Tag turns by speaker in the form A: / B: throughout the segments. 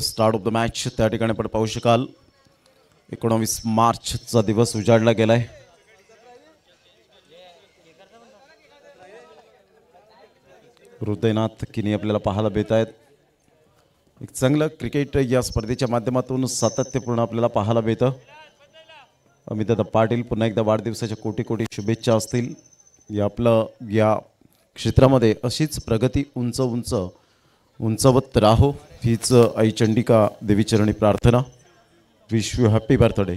A: Start of the match त्या ठिकाणी आपण पाहू शकाल 19 मार्चचा दिवस उजाडला गेलाय. हृदयनाथ किनी आपल्याला पाहायला भेटत आहेत. एक चांगलं क्रिकेट या स्पर्धेच्या माध्यमातून सातत्यपूर्ण आपल्याला पाहायला मिळतं. अमितदादा पाटील पुन्हा एकदा वाढदिवसाच्या कोटी कोटी शुभेच्छा असतील. या क्षेत्रामध्ये अशीच प्रगती उंच उंच उंचवत राहो हीच आई चंडिका देवीचरणी प्रार्थना. Wish you happy birthday.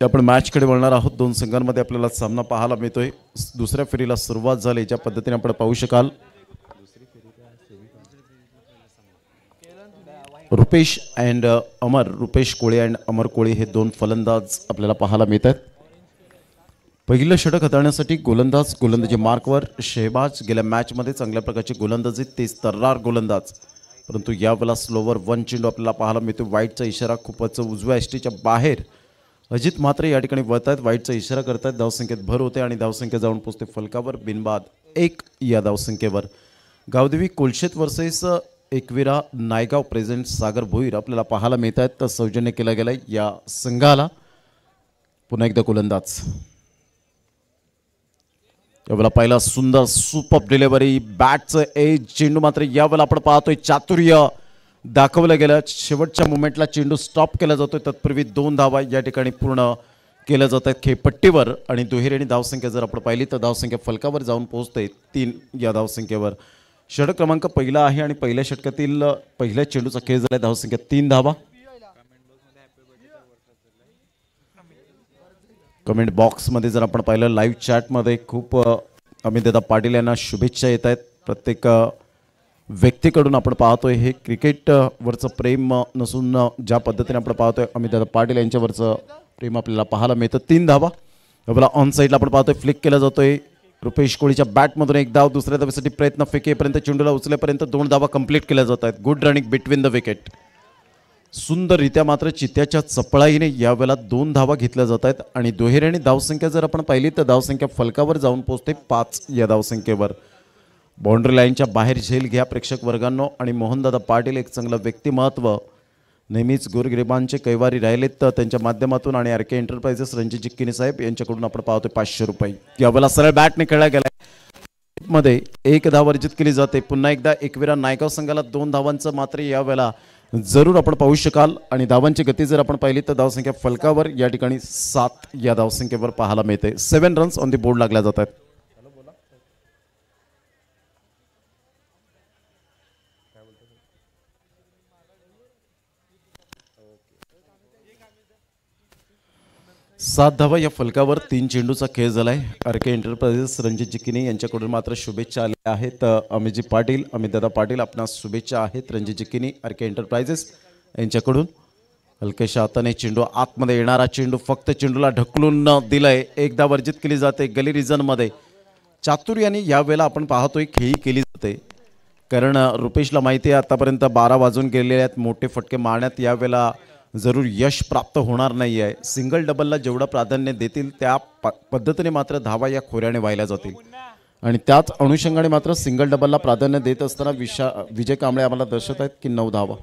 A: आपण मॅचकडे वळणार आहोत. दोन संघांमध्ये आपल्याला सामना पाहायला मिळतोय. दुसऱ्या फेरीला सुरुवात झाली ज्या पद्धतीने आपण पाहू शकाल. रुपेश अँड अमर, रुपेश कोळे अँड अमर कोळे हे दोन फलंदाज आपल्याला पाहायला मिळतात. पहिलं षटक हाताळण्यासाठी गोलंदाजी मार्कवर. शेहबाज गेल्या मॅचमध्ये चांगल्या प्रकारची गोलंदाजी, तेच तर्रार गोलंदाज, परंतु यावेळेला स्लोवर वन चेंडू आपल्याला पाहायला मिळतो. वाईटचा इशारा खूपच उजव्या एसटीच्या बाहेर. अजित मात्र या ठिकाणी वळत आहेत, वाईटचा इशारा करतायत. धावसंख्येत भर होते आणि धावसंख्या जाऊन पोचते फलकावर बिनबाद 1 या धावसंख्येवर. गावदेवी कोलशेत वर्सेस एकविरा नायगाव प्रेझेंट सागर भोईर आपल्याला पाहायला मिळत आहेत. तर सौजन्य केला गेलाय या संघाला. पुन्हा एकदा गोलंदाज. यावेळेला पहिला सुंदर सुपर डिलिव्हरी, बॅटचं एज, चेंडू मात्र यावेळेला आपण पाहतोय चातुर्य दाखवलं गेलं. शेवटच्या मोमेंटला चेंडू स्टॉप केला जातोय. तत्पूर्वी 2 धावा या ठिकाणी पूर्ण केल्या जात आहेत खेळपट्टीवर. आणि दुहेरी धावसंख्या जर आपण पाहिली तर धावसंख्या फलकावर जाऊन पोहोचते 3 या धावसंख्येवर. षटक क्रमांक पहिला आहे आणि पहिल्या षटकातील पहिल्या चेंडूचा खेळ झाला. धावसंख्या 3 धावा. कमेंट बॉक्समध्ये जर आपण पाहिलं लाईव्ह चॅटमध्ये खूप अमितदादा पाटील यांना शुभेच्छा येत आहेत. प्रत्येक व्यक्तीकडून आपण पाहतोय हे क्रिकेटवरचं प्रेम नसून ज्या पद्धतीने आपण पाहतोय अमितदादा पाटील यांच्यावरचं प्रेम आपल्याला पाहायला मिळतं. 3 धावा. आपल्याला ऑन साईडला आपण पाहतोय फ्लिक केला जातोय. रुपेश कोळीच्या बॅटमधून 1 धाव. दुसऱ्या धावेसाठी प्रयत्न, फेकेपर्यंत चेंडूला उचलेपर्यंत 2 धावा कंप्लीट केल्या जात आहेत. Good running between the wicket. सुंदररित्या मात्र चित्त्याच्या चपळाईने यावेळेला 2 धावा घेतल्या जात आहेत. आणि दुहेरी धावसंख्या जर आपण पाहिली तर धावसंख्या फलकावर जाऊन पोहोचते 5 या धावसंख्येवर. बाउंड्री लाईनच्या बाहेर झेल घ्या प्रेक्षक वर्गांनो. आणि मोहनदादा पाटील एक चांगलं व्यक्तिमत्व, नेहमीच गोरगरिबांचे कैवारी राहिलेत तर त्यांच्या माध्यमातून आणि आर के एंटरप्राइजेस रणजित जिक्किनी साहेब यांच्याकडून आपण पाहतोय 500 रुपये. यावेळेला सरळ बॅटने खेळला गेला मध्ये 1 धाव अर्जित केली जाते. पुन्हा एकदा एकविरा नायगाव संघाला 2 धावांचं मात्र यावेळेला जरूर आपण पाहू शकाल. आणि धावांची गती जर आपण पाहिली तर धावसंख्या फलकावर या ठिकाणी 7 या धावसंख्येवर पाहायला मिळते. 7 रन्स ऑन दी बोर्ड लागल्या जातात. सात धावा या फलकावर 3 चेंडूचा खेळ झालाय. आर के एंटरप्राइजेस रणजित जिक्किनी यांच्याकडून मात्र शुभेच्छा आल्या आहेत. अमितजी पाटील, अमितदादा पाटील आपणास शुभेच्छा आहेत. रणजित जिक्किनी आर के एंटरप्राइजेस यांच्याकडून. हलक्याशा हाताने चेंडू आतमध्ये येणारा चेंडू फक्त चेंडूला ढकलून दिलाय. 1 धाव अर्जित केली जाते गली रिजनमध्ये. चातुर्याने यावेळेला आपण पाहतोय खेळी केली जाते. कारण रुपेशला माहिती आहे आतापर्यंत 12 वाजून गेलेले आहेत. मोठे फटके मारण्यात यावेळेला जरूर यश प्राप्त होणार नाही आहे. सिंगल डबलला जेवढं प्राधान्य देतील त्या पद्धतीने मात्र धावा या खोऱ्याने व्हायला जातील. आणि त्याच अनुषंगाने मात्र सिंगल डबलला प्राधान्य देत असताना विजय कांबळे आम्हाला दर्शवत आहेत की 9 धावा.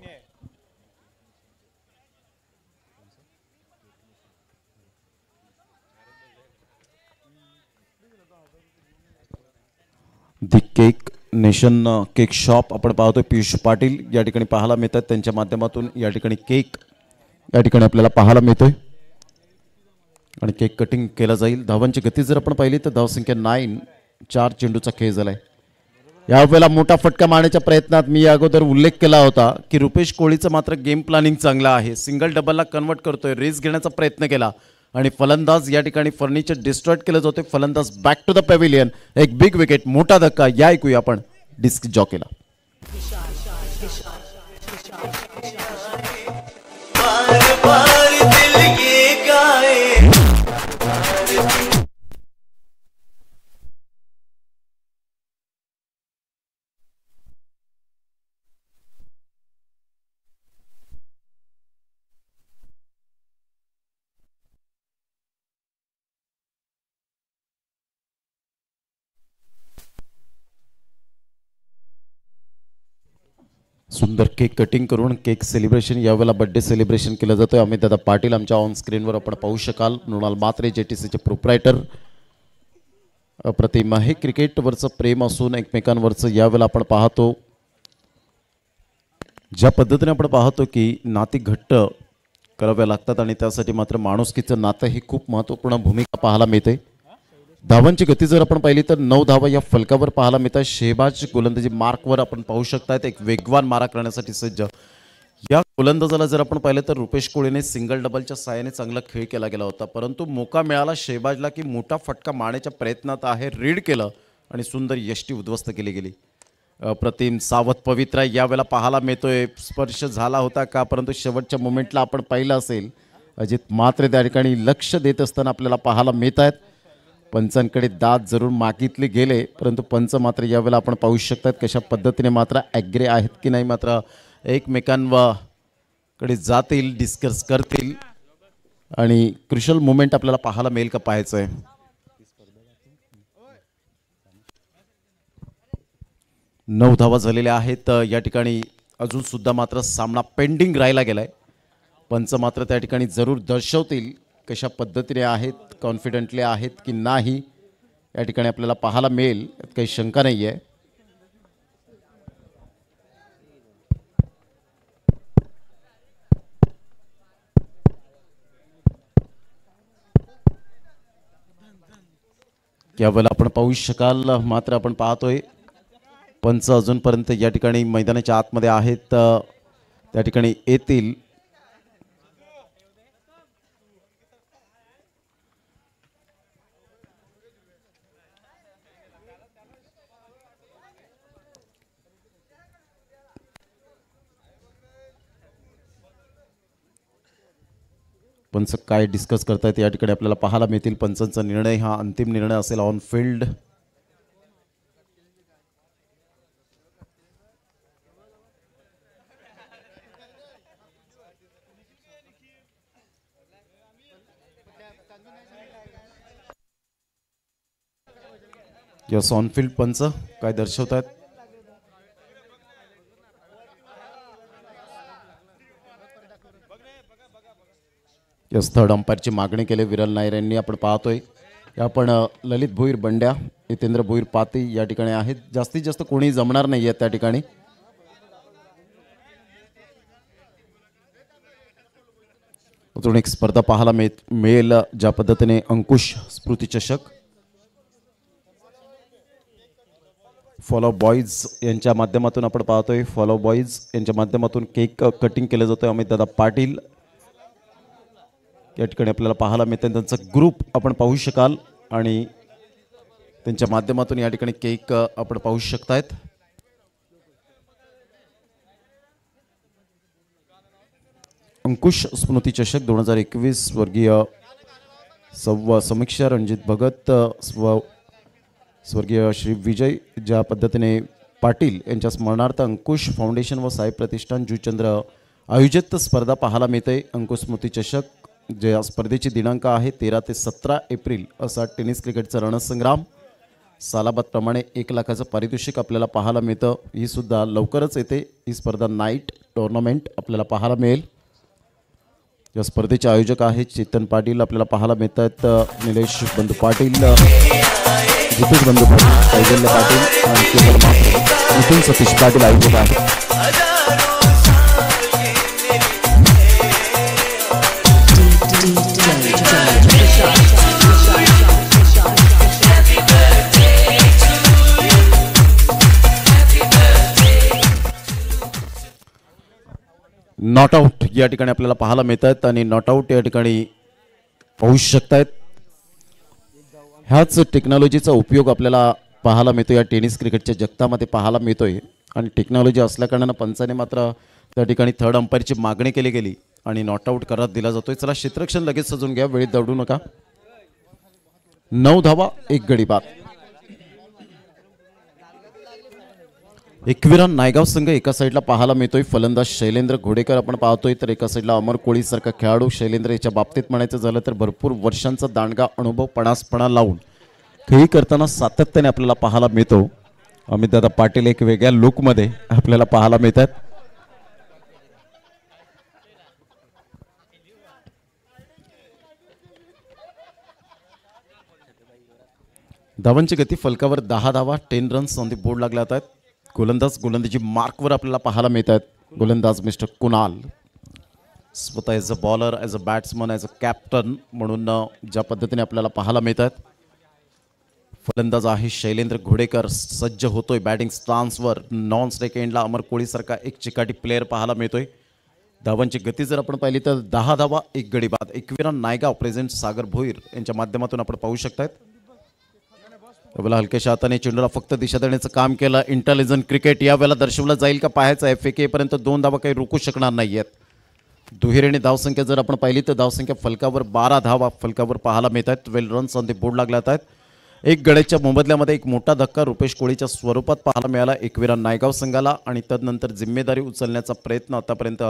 A: दी केक नेशन केक शॉप आपण पाहतोय. पियुष पाटील या ठिकाणी पाहायला मिळतात. त्यांच्या माध्यमातून या ठिकाणी केक या ठिकाणी आपल्याला पाहायला मिळतोय आणि केक कटिंग केला जाईल. धावांची गती जर आपण पाहिली तर धावसंख्या 9. 4 चेंडूचा खेळ झालाय. यावेळेला मोठा फटका मारण्याच्या प्रयत्नात मी अगोदर उल्लेख केला होता की रुपेश कोळीचं मात्र गेम प्लॅनिंग चांगला आहे. सिंगल डबलला कन्वर्ट करतोय. रिस्क घेण्याचा प्रयत्न केला आणि फलंदाज या ठिकाणी फर्निचर डिस्ट्रॉय केलं जाते. फलंदाज बॅक टू द पॅव्हिलियन. एक बिग विकेट, मोठा धक्का. या ऐकूया आपण डिस्क जॉकीला. सुंदर केक कटिंग करून केक सेलिब्रेशन, यावेळेला बर्थडे सेलिब्रेशन केलं जातं. अमित दादा पाटील आमच्या ऑन स्क्रीनवर आपण पाहू शकाल. मृणाल मात्रे JTCचे प्रोप्रायटर. अप्रतिम हे क्रिकेटवरचं प्रेम असून एकमेकांवरचं यावेळेला आपण पाहतो ज्या पद्धतीने आपण पाहतो की नाती घट्ट कराव्या लागतात आणि त्यासाठी मात्र माणुसकीचं नातं ही खूप महत्त्वपूर्ण भूमिका पाहायला मिळते. धावांची गती जर आपण पाहिली तर 9 धावा या फलकावर पाहायला मिळतात. शेहबाज गोलंदाजी मार्कवर आपण पाहू शकतात, एक वेगवान मारा करण्यासाठी सज्ज. या गोलंदाजाला जर आपण पाहिलं तर रुपेश कोळीने सिंगल डबलच्या साहाय्याने चांगला खेळ केला गेला होता, परंतु मोका मिळाला शेहबाजला की मोठा फटका मारण्याच्या प्रयत्नात आहे, रीड केलं आणि सुंदर यष्टी उद्ध्वस्त केली गेली. अप्रतिम सावध पवित्रा यावेळेला पाहायला मिळतोय. स्पर्श झाला होता का, परंतु शेवटच्या मोमेंटला आपण पाहिलं असेल अजित मात्रे त्या ठिकाणी लक्ष देत असताना आपल्याला पाहायला मिळत आहेत. पंचांकडे दाद जरूर मागितले गेले, परंतु पंच मात्र यावेळेला आपण पाहू शकतात कशा पद्धतीने मात्र ॲग्रे आहेत की नाही, मात्र एकमेकांकडे जातील, डिस्कस करतील आणि क्रुशल मोमेंट आपल्याला पाहायला मिळेल का पाहायचं आहे. 9 धावा झालेल्या आहेत या ठिकाणी. अजून सुद्धा मात्र सामना पेंडिंग राहिला गेलाय. पंच मात्र त्या ठिकाणी जरूर दर्शवतील कशा पद्धतीने आहेत, कॉन्फिडेंटली आहेत की नाही या ठिकाणी आपल्याला पाहायला मिळेल, यात काही शंका नाही आहे. यावेळेला आपण पाहू शकाल मात्र आपण पाहतोय पंच अजूनपर्यंत या ठिकाणी मैदानाच्या आतमध्ये आहेत, त्या ठिकाणी येतील. पंच काय डिस्कस करतायत या ठिकाणी आपल्याला पाहायला मिळतील. पंचांचा निर्णय हा अंतिम निर्णय असेल on field. Yes, on field पंच काय दर्शवतात. यस, थर्ड अंपायरची मागणी केली विरल नायर यांनी. आपण पाहतोय आपण ललित भोईर बंड्या, हितेंद्र भोईर पाती या ठिकाणी आहेत. जास्तीत जास्त कोणी जमणार नाही आहे त्या ठिकाणी. अजून एक स्पर्धा पाहायला मिळेल ज्या पद्धतीने अंकुश स्मृती चषक फॉलो बॉईज यांच्या माध्यमातून आपण पाहतोय. फॉलो बॉईज यांच्या माध्यमातून केक कटिंग केलं जातोय. अमित दादा पाटील या ठिकाणी आपल्याला पाहायला मिळतं. त्यांचा ग्रुप आपण पाहू शकाल आणि त्यांच्या माध्यमातून या ठिकाणी केक आपण पाहू शकतायत. अंकुश स्मृती चषक 2021 वर्गीय समीक्षा रणजित भगत, स्वर्गीय श्री विजय ज्या पद्धतीने पाटील यांच्या स्मरणार्थ अंकुश फाउंडेशन व साई प्रतिष्ठान जुचंद्र आयोजित स्पर्धा पाहायला मिळते. अंकुश स्मृती चषक ज्या स्पर्धेची दिनांक आहे 13 ते 17 एप्रिल असा टेनिस क्रिकेटचा रणसंग्राम. सालाबादप्रमाणे 1 लाखाचं पारितोषिक आपल्याला पाहायला मिळतं. ही सुद्धा लवकरच येते. ही स्पर्धा नाईट टुर्नामेंट आपल्याला पाहायला मिळेल. या स्पर्धेचे आयोजक आहेत चेतन पाटील, आपल्याला पाहायला मिळत आहेत निलेश बंधू पाटील, जितेश बंधू पाटील, कैजल्य पाटील आणि नितीन सतीश पाटील आयोजक आहेत. नॉट आउट या ठिकाणी आपल्याला पाहायला मिळत आहेत आणि नॉट आउट या ठिकाणी पाहू शकतायत. ह्याच टेक्नॉलॉजीचा उपयोग आपल्याला पाहायला मिळतो या टेनिस क्रिकेटच्या जगतामध्ये पाहायला मिळतोय आणि टेक्नॉलॉजी असल्याकारणानं पंचाने मात्र त्या ठिकाणी थर्ड अंपायरची मागणी केली गेली आणि नॉट आउट करत दिला जातोय. चला क्षेत्ररक्षण लगेच सजून घ्या, वेळेत दौडू नका. 9 धावा 1 गडी बाद. एकविरा नायगाव संघ एका साईडला पाहायला मिळतोय. फलंदाज शैलेंद्र घोडेकर आपण पाहतोय, तर एका साईडला अमर कोळी सारखा खेळाडू. शैलेंद्र याच्या बाबतीत म्हणायचं झालं तर भरपूर वर्षांचा दांडगा अनुभव पणासपणा लावून खेळी करताना सातत्याने आपल्याला पाहायला मिळतो. अमितदादा पाटील एक वेगळ्या लुकमध्ये आपल्याला पाहायला मिळतात. धावांची गती फलकावर 10 धावा, 10 रन्स ऑन दी बोर्ड लागल्या आहेत. गोलंदाजी मार्कवर आपल्याला पाहायला मिळत आहेत. गोलंदाज मिस्टर कुणाल स्वतः as a bowler, as a batsman, as a captain म्हणून ज्या पद्धतीने आपल्याला पाहायला मिळत आहेत. फलंदाज आहे शैलेंद्र घोडेकर, सज्ज होतोय बॅटिंग स्टान्सवर. नॉन स्ट्राईक एंडला अमर कोळीसारखा एक चिकाटी प्लेअर पाहायला मिळतोय. धावांची गती जर आपण पाहिली तर 10 धावा, 1 गडी बाद. एकविरा नायगाव प्रेझेंट सागर भोईर यांच्या माध्यमातून आपण पाहू शकतायत. त्यावेळेला हलक्याशा हाताने चेंडूला फक्त दिशा देण्याचं काम केलं. इंटेलिजंट क्रिकेट यावेळेला दर्शवलं जाईल का पाहायचं आहे. FAK पर्यंत 2 धावा काही रोखू शकणार नाही आहेत. दुहेरीने धावसंख्या जर आपण पाहिली तर धावसंख्या फलकावर 12 धावा फलकावर पाहायला मिळत आहेत. 12 रन्स ऑन दी बोर्ड लागल्यात आहेत. एक गड्याच्या मोबदल्यामध्ये एक मोठा धक्का रुपेश कोळीच्या स्वरूपात पाहायला मिळाला एकविरा नायगाव संघाला आणि तदनंतर जिम्मेदारी उचलण्याचा प्रयत्न आतापर्यंत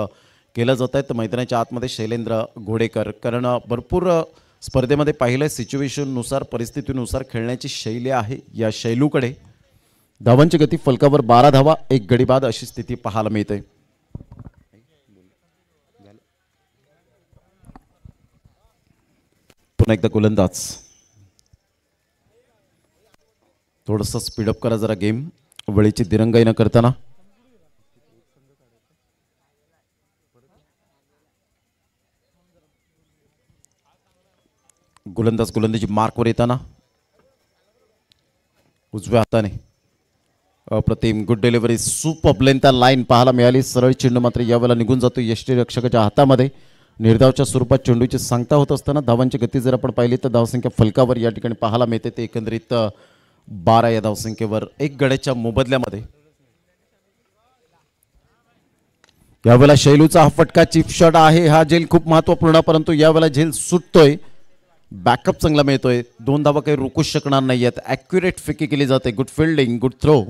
A: केला जात आहे. तर मैदानाच्या आतमध्ये शैलेंद्र घोडेकर, कारण भरपूर स्पर्धेमध्ये पाहिलं सिच्युएशननुसार, परिस्थितीनुसार खेळण्याची शैली आहे. या शैलूकडे धावांची गती फलकावर 12 धावा, 1 गडी बाद अशी स्थिती पाहायला मिळते. पुन्हा एकदा गोलंदाज थोडंसं स्पीडअप करा जरा गेम, वेळेची दिरंगाई न करताना. गोलंदाजी मार्कवर येताना उजव्या हाताने अप्रतिम good delivery, super length line पाहायला मिळाली. सरळ चेंडू मात्र यावेळेला निघून जातो यष्टीरक्षकाच्या हातामध्ये. निर्धावच्या स्वरूपात चेंडूची सांगता होत असताना धावांची गती जर आपण पाहिली तर धावसंख्या फलकावर या ठिकाणी पाहायला मिळते ते एकंदरीत 12 या धावसंख्येवर. एक गड्याच्या मोबदल्यामध्ये यावेळेला शैलूचा हा फटका चिप शॉट आहे. हा झेल खूप महत्वपूर्ण, परंतु यावेळेला झेल सुटतोय. बॅकअप चांगला मिळतोय. 2 धावा काही रोखूच शकणार नाही आहेत. ॲक्युरेट फेकी केली जाते. Good fielding, good throw.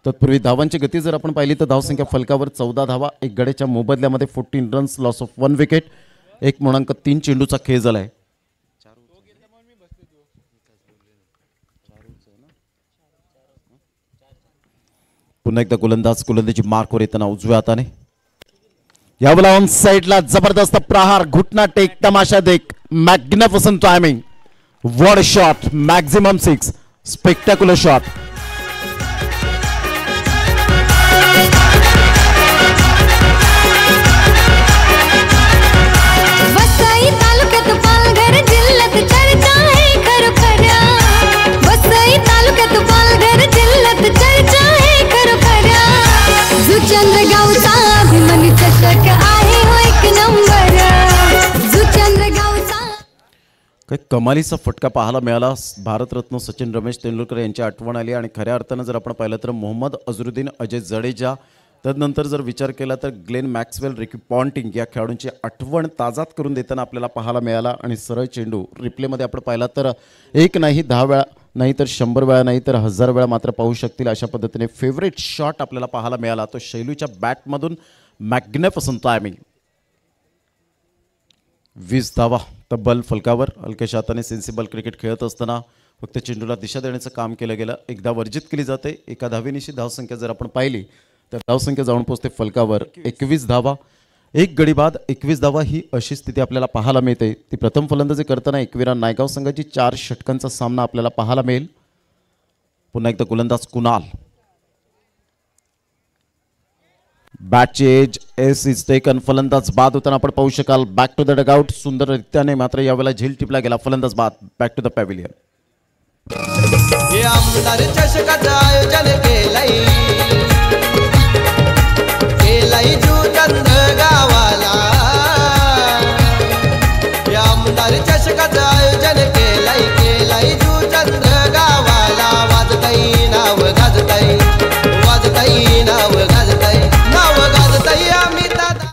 A: तत्पूर्वी धावांची गती जर आपण पाहिली तर धावसंख्या फलकावर 14 धावा, एक गड्याच्या मोबदल्यामध्ये 14 रन्स, लॉस ऑफ 1 विकेट. 1.3 चेंडूचा खेळ झालाय. पुन्हा एकदा गोलंदाजी मार्कवर येताना उजव्या हाताने यावेळेला ऑन साइडला जबरदस्त प्रहार, घुटना टेक, तमाशा देख, magnificent timing, what a shot, maximum 6, spectacular shot.
B: Vasai तालुक्यात पालघर जिल्ह्यात चर्चा आहे खरोखऱ्या. वसई तालुक्यात पालघर जिल्ह्यात चर्चा आहे खरोखऱ्या. जुचंद्र गावचा अभिमानी चषक आहे हो एक नंबर. जुचंद्र गावचा
A: काही कमालीचा फटका पाहायला मिळाला. भारतरत्न सचिन रमेश तेंडुलकर यांची आठवण आली आणि खऱ्या अर्थानं जर आपण पाहिलं तर मोहम्मद अझरुद्दीन, अजय जडेजा, तदनंतर जर विचार केला तर ग्लेन मॅक्सवेल, रिकी पॉन्टिंग या खेळाडूंची आठवण ताजात करून देताना आपल्याला पाहायला मिळाला. आणि सरळ चेंडू रिप्लेमध्ये आपण पाहिला तर एक नाही 10 वेळा नाही तर 100 वेळा नाही तर 1000 वेळा मात्र पाहू शकतील अशा पद्धतीने फेवरेट शॉट आपल्याला पाहायला मिळाला. तो शैलूच्या बॅटमधून मॅग्निफिसंट टायमिंग. 20 धावा तब्बल फलकावर. हलक्याशा हाताने सेन्सिबल क्रिकेट खेळत असताना फक्त चेंडूला दिशा देण्याचं काम केलं गेलं. एकदा वर्जित केली जाते. एका धावेनिशी धावसंख्या जर आपण पाहिली तर धावसंख्या जाऊन पोहोचते फलकावर 21 धावा, 1 गडी बाद. 21 धावा ही अशी स्थिती आपल्याला पाहायला मिळते. ती प्रथम फलंदाजी करताना एकविरा नायगाव संघाची 4 षटकांचा सामना आपल्याला पाहायला मिळेल. पुन्हा एकदा गोलंदाज कुणाल, बॅटची एज एस इज टेकन. फलंदाज बाद होताना आपण पाहू शकाल. Back to the dugout. सुंदररित्याने मात्र यावेळेला झेल टिपला गेला. फलंदाज बाद. Back to the pavilion.
C: आमदार चषकाचं आयोजन केलंय जुचंद्र गावाला. आमदार चषकाचं आयोजन केलंय जुचंद्र गावाला. वाजताई नाव गाजताई, वाजताई नाव गाजताई, नाव गाजताई आम्ही दादा.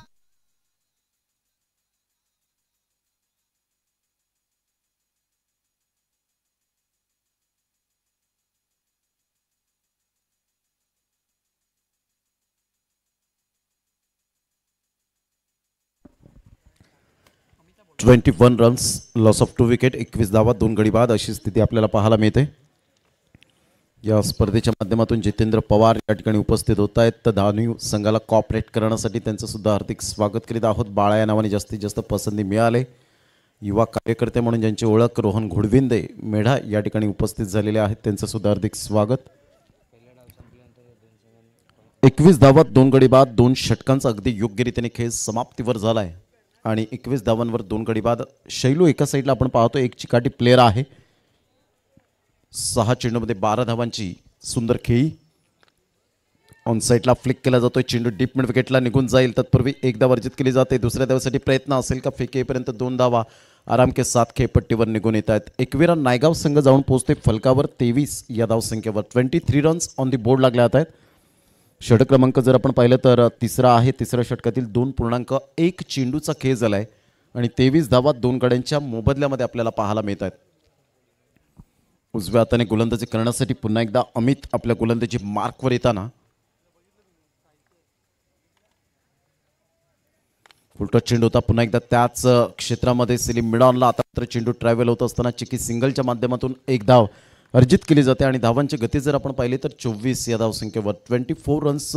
A: $21 रन्स, लॉस ऑफ 2 विकेट, 21 धावा, 2 गडी बाद अशी स्थिती आपल्याला पाहायला मिळते. या स्पर्धेच्या माध्यमातून जितेंद्र पवार या ठिकाणी उपस्थित होत आहेत. तर धावणी संघाला कॉपरेट करण्यासाठी त्यांचं सुद्धा हार्दिक स्वागत करीत आहोत. बाळा या नावाने जास्तीत जास्त पसंती मिळाले. युवा कार्यकर्ते म्हणून ज्यांची ओळख रोहन घोडविंदे मेढा या ठिकाणी उपस्थित झालेले आहेत, त्यांचं सुद्धा हार्दिक स्वागत. 21 धावात 2 गडी बाद 2 षटकांचा अगदी योग्यरीतीने खेळ समाप्तीवर झालाय आणि 21 धावांवर 2 गडी बाद. शैलू एका साईडला आपण पाहतो एक चिकाटी प्लेयर आहे. 6 चेंडूमध्ये 12 धावांची सुंदर खेळी. ऑन साईडला फ्लिक केला जातोय, चेंडू डीप मिड विकेटला निघून जाईल. तत्पूर्वी एक धाव अर्जित केली जाते. दुसऱ्या धावेसाठी प्रयत्न असेल का? फेक येईपर्यंत 2 धावा आराम के साथ खेळपट्टीवर निघून येत आहेत. एकविरा नायगाव संघ जाऊन पोहोचते फलकावर 23 या धावसंख्येवर. 23 रन्स ऑन दी बोर्ड लागले आहेत. षटक क्रमांक जर आपण पाहिलं तर तिसरा आहे. तिसऱ्या षटकातील 2.1 चेंडूचा खेळ झालाय आणि 23 धावा 2 गड्यांच्या मोबदल्यामध्ये आपल्याला पाहायला मिळत आहेत. उजव्या हाताने गोलंदाजी करण्यासाठी पुन्हा एकदा अमित आपल्या गोलंदाजी मार्कवर येताना उलटा चेंडू होता पुन्हा एकदा त्याच क्षेत्रामध्ये सेलिम मिडॉनला. आता मात्र चेंडू ट्रॅव्हल होत असताना चिकी सिंगलच्या माध्यमातून एक धाव अर्जित केली जाते आणि धावांची गती जर आपण पाहिली तर 24 या धावसंख्येवर. 24 रन्स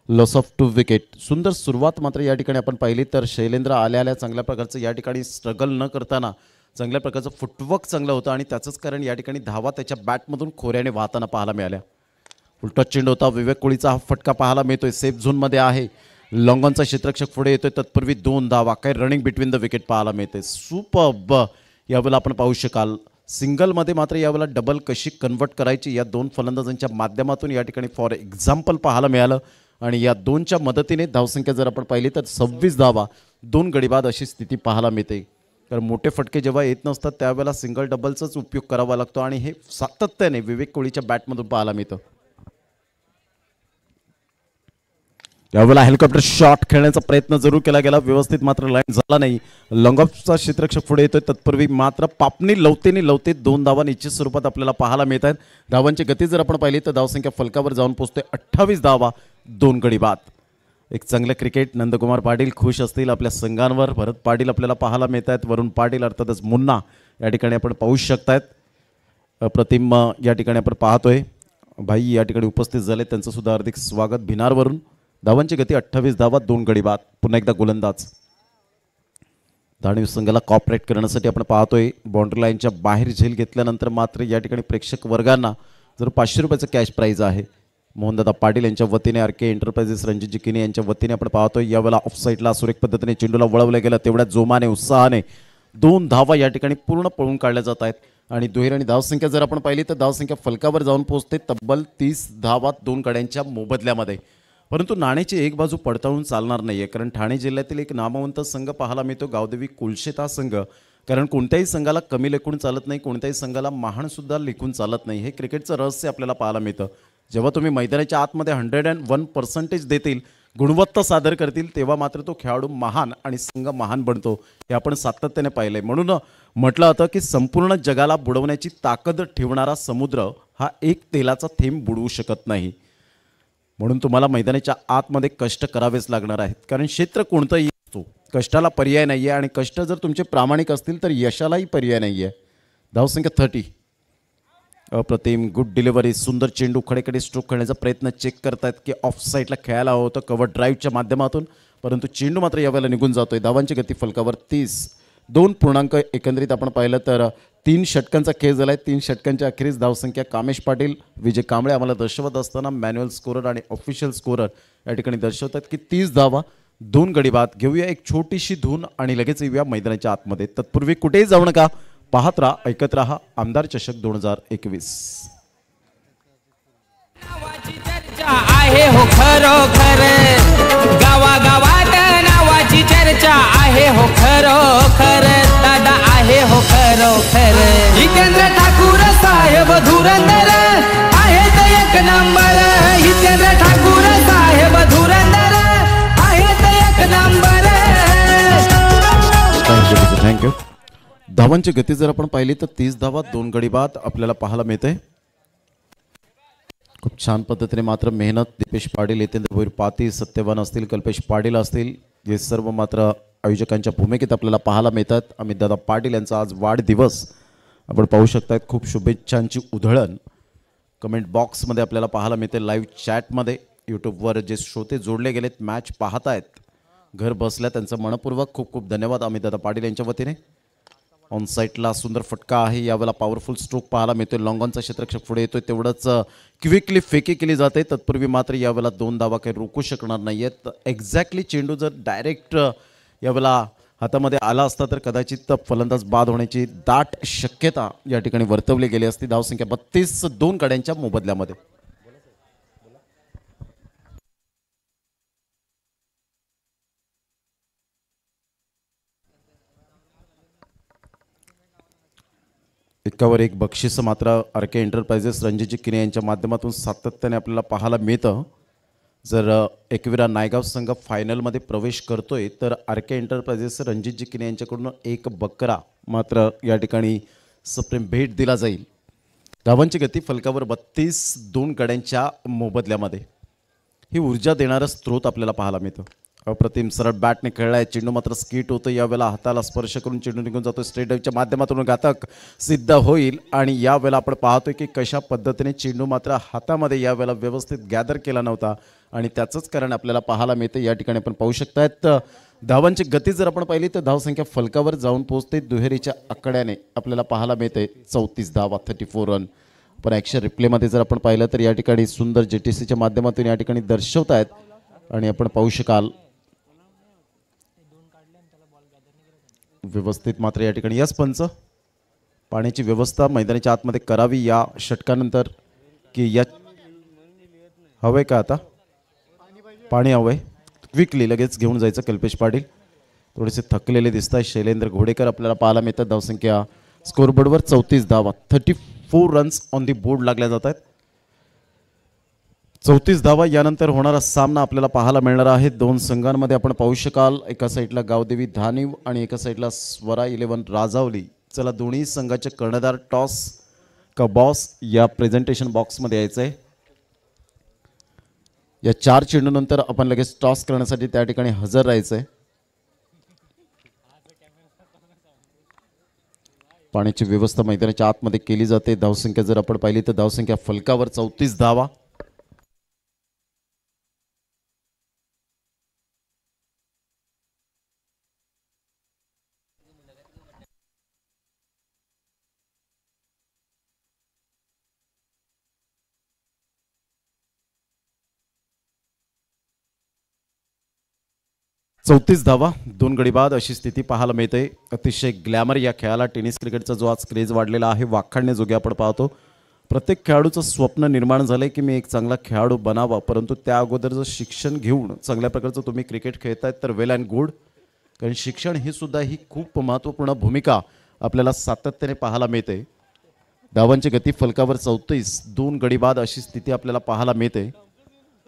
A: लॉस ऑफ 2 विकेट. सुंदर सुरुवात मात्र या ठिकाणी आपण पाहिली तर शैलेंद्र आल्या चांगल्या प्रकारचं या ठिकाणी स्ट्रगल न करताना चांगल्या प्रकारचं फुटवर्क चांगलं होतं आणि त्याचंच कारण या ठिकाणी धावा त्याच्या बॅटमधून खोऱ्याने वाहताना पाहायला मिळाल्या. उलटा चेंडू होता. विवेक कोळीचा हा फटका पाहायला मिळतोय. सेफ झोनमध्ये आहे. लॉंगॉनचा क्षेत्ररक्षक पुढे येतोय. तत्पूर्वी 2 धावा काय रनिंग बिटवीन द विकेट पाहायला मिळते. सुपर्ब यावेळेला आपण पाहू शकाल. सिंगलमध्ये मात्र यावेळेला डबल कशी कन्वर्ट करायची या 2 फलंदाजांच्या माध्यमातून या ठिकाणी फॉर एक्झाम्पल पाहायला मिळालं आणि या 2च्या मदतीने धावसंख्या जर आपण पाहिली तर 26 धावा 2 गडीबाद अशी स्थिती पाहायला मिळते. तर मोठे फटके जेव्हा येत नसतात त्यावेळेला सिंगल डबलचाच उपयोग करावा लागतो आणि हे सातत्याने विवेक कोळीच्या बॅटमधून पाहायला मिळतं. यावेळेला हेलिकॉप्टर शॉट खेळण्याचा प्रयत्न जरूर केला गेला, व्यवस्थित मात्र लाईन झाला नाही. लॉंगऑफचा क्षेत्ररक्षक पुढे येतोय. तत्पूर्वी मात्र पापणी लवते 2 धावा निश्चित स्वरूपात आपल्याला पाहायला मिळत आहेत. धावांची गती जर आपण पाहिली तर धावसंख्या फलकावर जाऊन पोहोचते 28 धावा 2 गडी बाद. एक चांगलं क्रिकेट. नंदकुमार पाटील खुश असतील आपल्या संघांवर. भरत पाटील आपल्याला पाहायला मिळत आहेत. वरुण पाटील अर्थातच मुन्ना या ठिकाणी आपण पाहू शकतायत. अप्रतिम या ठिकाणी आपण पाहतोय. भाई या ठिकाणी उपस्थित झाले, त्यांचं सुद्धा हार्दिक स्वागत. भिनारवरून धावांची गती 28 धावा 2 गडी बाद. पुन्हा एकदा गोलंदाज दाणीव संघाला कॉपरेट करण्यासाठी आपण पाहतोय. बाउंड्री लाईनच्या बाहेर झेल घेतल्यानंतर मात्र या ठिकाणी प्रेक्षक वर्गांना जर 500 रुपयाचं कॅश प्राईज आहे. मोहनदादा पाटील यांच्या वतीने आर के एंटरप्राइजेस रणजित किनी यांच्या वतीने आपण पाहतोय. यावेळेला ऑफ साईडला सुरेख पद्धतीने चेंडूला वळवलं गेलं. तेवढ्या जोमाने उत्साहाने 2 धावा या ठिकाणी पूर्ण पळून काढल्या जात आहेत आणि दुहेरी धावसंख्या जर आपण पाहिली तर धावसंख्या फलकावर जाऊन पोहोचते तब्बल 30 धावा 2 गड्यांच्या मोबदल्यामध्ये. परंतु नाण्याची एक बाजू पडताळून चालणार नाही आहे, कारण ठाणे जिल्ह्यातील एक नामवंत संघ पाहायला मिळतो गावदेवी कुलशेत हा संघ. कारण कोणत्याही संघाला कमी लेखून चालत नाही, कोणत्याही संघाला महानसुद्धा लेखून चालत नाही. हे क्रिकेटचं रहस्य आपल्याला पाहायला मिळतं. जेव्हा तुम्ही मैदानाच्या आतमध्ये 101% देतील, गुणवत्ता सादर करतील, तेव्हा मात्र तो खेळाडू महान आणि संघ महान बनतो. हे आपण सातत्याने पाहिलं आहे. म्हणून म्हटलं होतं की संपूर्ण जगाला बुडवण्याची ताकद ठेवणारा समुद्र हा एक तेलाचा थेंब बुडवू शकत नाही. म्हणून तुम्हाला मैदानाच्या आतमध्ये कष्ट करावेच लागणार आहेत, कारण क्षेत्र कोणतंही असतो, कष्टाला पर्याय नाही आहे आणि कष्ट जर तुमचे प्रामाणिक असतील तर यशालाही पर्याय नाही आहे. धावसंख्या 30. अप्रतिम गुड डिलिव्हरी. सुंदर चेंडू खडेकडे स्ट्रोक करण्याचा प्रयत्न चेक करतायत की ऑफ साईडला खेळायला हवं होतं कव्हर ड्राईव्हच्या माध्यमातून, परंतु चेंडू मात्र यावेळेला निघून जातोय. धावांची गती फलकावर 30. 2 एकंदरीत आपण पाहिलं तर 3 षटकांचा खेळ झाला आहे. 3 षटकांच्या अखेरीस धावसंख्या कामेश पाटील विजय कांबळे आम्हाला दर्शवत असताना मॅन्युअल स्कोरर आणि ऑफिशियल स्कोरर या ठिकाणी दर्शवतात की 30 धावा 2 गडी बाद. घेऊया एक छोटीशी धून आणि लगेच येऊया मैदानाच्या आतमध्ये. तत्पूर्वी कुठेही जाऊ नका, पाहत राहा, ऐकत राहा आमदार चषक 2021.
D: आहे हो खरोखर गावागावात नावाची चर्चा आहे हो खरोखर दादा आहे हो खरोखर. जितेंद्र ठाकूर साहेब धुरंधर आहेत एक नंबर. जितेंद्र ठाकूर साहेब धुरंधर आहेत एक नंबर.
A: थँक्यू. धावांची गती जर आपण पाहिली तर 30 धावा 2 गडी बाद आपल्याला पाहायला मिळते. खूप छान पद्धतीने मात्र मेहनत दीपेश पाटील, यतेंद्र भोईर पाती, सत्यवान असतील, कल्पेश पाटील असतील, हे सर्व मात्र आयोजकांच्या भूमिकेत आपल्याला पाहायला मिळतात. अमितदादा पाटील यांचा आज वाढदिवस आपण पाहू शकतात. खूप शुभेच्छांची उधळण कमेंट बॉक्समध्ये आपल्याला पाहायला मिळते. लाईव्ह चॅटमध्ये यूट्यूबवर जे श्रोते जोडले गेलेत, मॅच पाहत आहेत घर बसल्या, त्यांचं मनपूर्वक खूप खूप धन्यवाद अमितदादा पाटील यांच्या वतीने. ऑन साईटला सुंदर फटका आहे. यावेळेला पॉवरफुल स्ट्रोक पाहायला मिळतोय. लॉंगॉनचा क्षेत्ररक्षक पुढे येतोय तेवढंच क्विकली फेकी केली जाते. तत्पूर्वी मात्र यावेळेला 2 धावा काही रोखू शकणार नाही आहेत. एक्झॅक्टली चेंडू जर डायरेक्ट यावेळेला हातामध्ये आला असता तर कदाचित फलंदाज बाद होण्याची दाट शक्यता या ठिकाणी वर्तवली गेली असती. धावसंख्या 32 2 गड्यांच्या मोबदल्यामध्ये. एकावर एक बक्षीस मात्र आरके एंटरप्राइजेस रणजितजी किने यांच्या माध्यमातून सातत्याने आपल्याला पाहायला मिळतं. जर एकविरा नायगाव संघ फायनलमध्ये प्रवेश करतोय तर आरके एंटरप्राइजेस रणजितजी किने यांच्याकडून एक बकरा मात्र या ठिकाणी सप्रेम भेट दिला जाईल. धावांची गती फलकावर 32 2 गड्यांच्या मोबदल्यामध्ये. ही ऊर्जा देणारं स्त्रोत आपल्याला पाहायला मिळतं. अप्रतिम सरळ बॅटने खेळलाय. चेंडू मात्र स्किट होतं. यावेळेला हाताला स्पर्श करून चेंडू निघून जातो. स्ट्रेट ड्राईव्हच्या माध्यमातून घातक सिद्ध होईल. आणि यावेळेला आपण पाहतोय की कशा पद्धतीने चेंडू मात्र हातामध्ये यावेळेला व्यवस्थित गॅदर केला नव्हता आणि त्याचंच कारण आपल्याला पाहायला मिळतं. या ठिकाणी आपण पाहू शकतायत धावांची गती जर आपण पाहिली तर धावसंख्या फलकावर जाऊन पोहोचते. दुहेरीच्या आकड्याने आपल्याला पाहायला मिळते 34 धावा 34 रन. पण ॲक्शन रिप्लेमध्ये जर आपण पाहिलं तर या ठिकाणी सुंदर JTCच्या माध्यमातून या ठिकाणी दर्शवतायत. आणि आपण पाहू शकाल व्यवस्थित मात्र या ठिकाणी यस पंच पाण्याची व्यवस्था मैदानाच्या आतमध्ये करावी या षटकानंतर की या हवंय का आता पाणी हवंय क्विकली लगेच घेऊन जायचं. कल्पेश पाटील थोडेसे थकलेले दिसत आहेत. शैलेंद्र घोडेकर आपल्याला पाहायला मिळतात. धावसंख्या स्कोरबोर्डवर 34 धावा 34 रन्स ऑन दी बोर्ड लागल्या जात आहेत. 34 धावा. यानंतर होणारा सामना आपल्याला पाहायला मिळणार आहे. 2 संघांमध्ये आपण पाहू शकाल एका साईडला गावदेवी धानिव आणि एका साईडला स्वरा 11 राजावली. चला दोन्ही संघाचे कर्णधार टॉस का बॉस या प्रेझेंटेशन बॉक्समध्ये यायचं आहे. या 4 चेंडूनंतर आपण लगेच टॉस करण्यासाठी त्या ठिकाणी हजर राहायचं आहे. पाण्याची व्यवस्था मैदानाच्या आतमध्ये केली जाते. धावसंख्या जर आपण पाहिली तर धावसंख्या फलकावर 34 धावा. चौतीस धावा 2 गडी बाद अशी स्थिती पाहायला मिळते. अतिशय ग्लॅमर या खेळाला टेनिस क्रिकेटचा जो आज क्रेज वाढलेला आहे वाखाणण्याजोगे आपण पाहतो. प्रत्येक खेळाडूचं स्वप्न निर्माण झालंय की मी एक चांगला खेळाडू बनावा. परंतु त्या अगोदर जर शिक्षण घेऊन चांगल्या प्रकारचं तुम्ही क्रिकेट खेळतायत तर वेल अँड गुड. कारण शिक्षण ही सुद्धा ही खूप महत्त्वपूर्ण भूमिका आपल्याला सातत्याने पाहायला मिळते. धावांची गती फलकावर 34 2 गडी बाद अशी स्थिती आपल्याला पाहायला मिळते.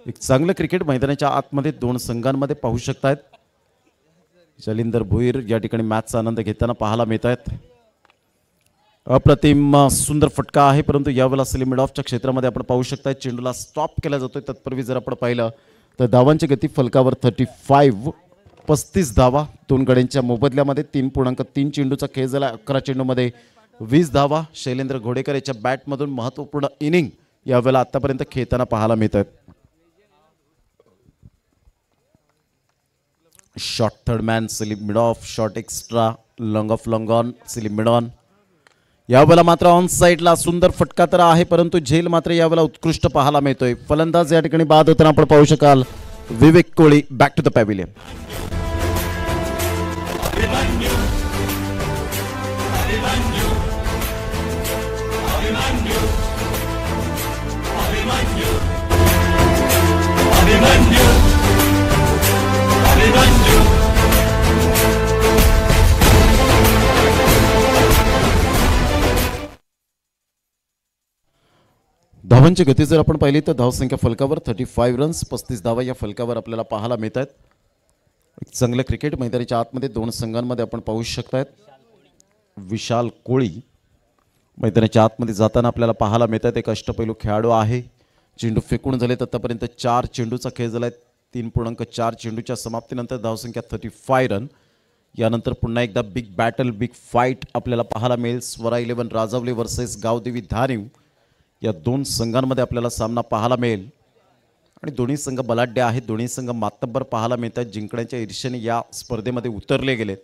A: एक चांगलं क्रिकेट मैदानाच्या आतमध्ये 2 संघांमध्ये पाहू शकतायत. शैलेंद्र भुईर या ठिकाणी मॅचचा आनंद घेताना पाहायला मिळत आहेत. अप्रतिम सुंदर फटका आहे परंतु यावेळेला स्लिम मिड ऑफच्या क्षेत्रामध्ये आपण पाहू शकता चेंडूला स्टॉप केला जातोय. तत्पूर्वी जर आपण पाहिलं तर धावांची गती फलकावर 35 धावा 2 गड्यांच्या मोबदल्यामध्ये. 3.3 चेंडूचा खेळ झाला. 11 चेंडूमध्ये 20 धावा. शैलेंद्र घोडेकर याच्या बॅटमधून महत्त्वपूर्ण इनिंग यावेळेला आतापर्यंत खेळताना पाहायला मिळत आहेत. Short third man slip mid of short extra long of long on slip mid on. यावेळेला मात्र ऑन साईडला सुंदर फटका तर आहे परंतु झेल मात्र यावेळेला उत्कृष्ट पाहायला मिळतोय. फलंदाज या ठिकाणी बाद होताना आपण पाहू शकाल Vivek Koli. Back to the pavilion. धावांची गती जर आपण पाहिली तर धावसंख्या फलकावर 35 रन्स 35 धावा या फलकावर आपल्याला पाहायला मिळत आहेत. एक चांगलं क्रिकेट मैदानाच्या आतमध्ये 2 संघांमध्ये आपण पाहू शकतायत. विशाल कोळी मैदानाच्या आतमध्ये जाताना आपल्याला पाहायला मिळतात. एक अष्टपैलू खेळाडू आहे. चेंडू फेकून झालेत आतापर्यंत 4 चेंडूचा खेळ झालाय. 3.4 चेंडूच्या समाप्तीनंतर धावसंख्या 35 रन. यानंतर पुन्हा एकदा बिग बॅटल बिग फाईट आपल्याला पाहायला मिळेल. स्वरा 11 राजावली वर्सेस गावदेवी धानिव या 2 संघांमध्ये आपल्याला सामना पाहायला मिळेल. आणि दोन्ही संघ बलाढ्य आहेत. दोन्ही संघ मातब्बर पाहायला मिळतात. जिंकण्याच्या ईर्ष्येने या स्पर्धेमध्ये उतरले गेलेत.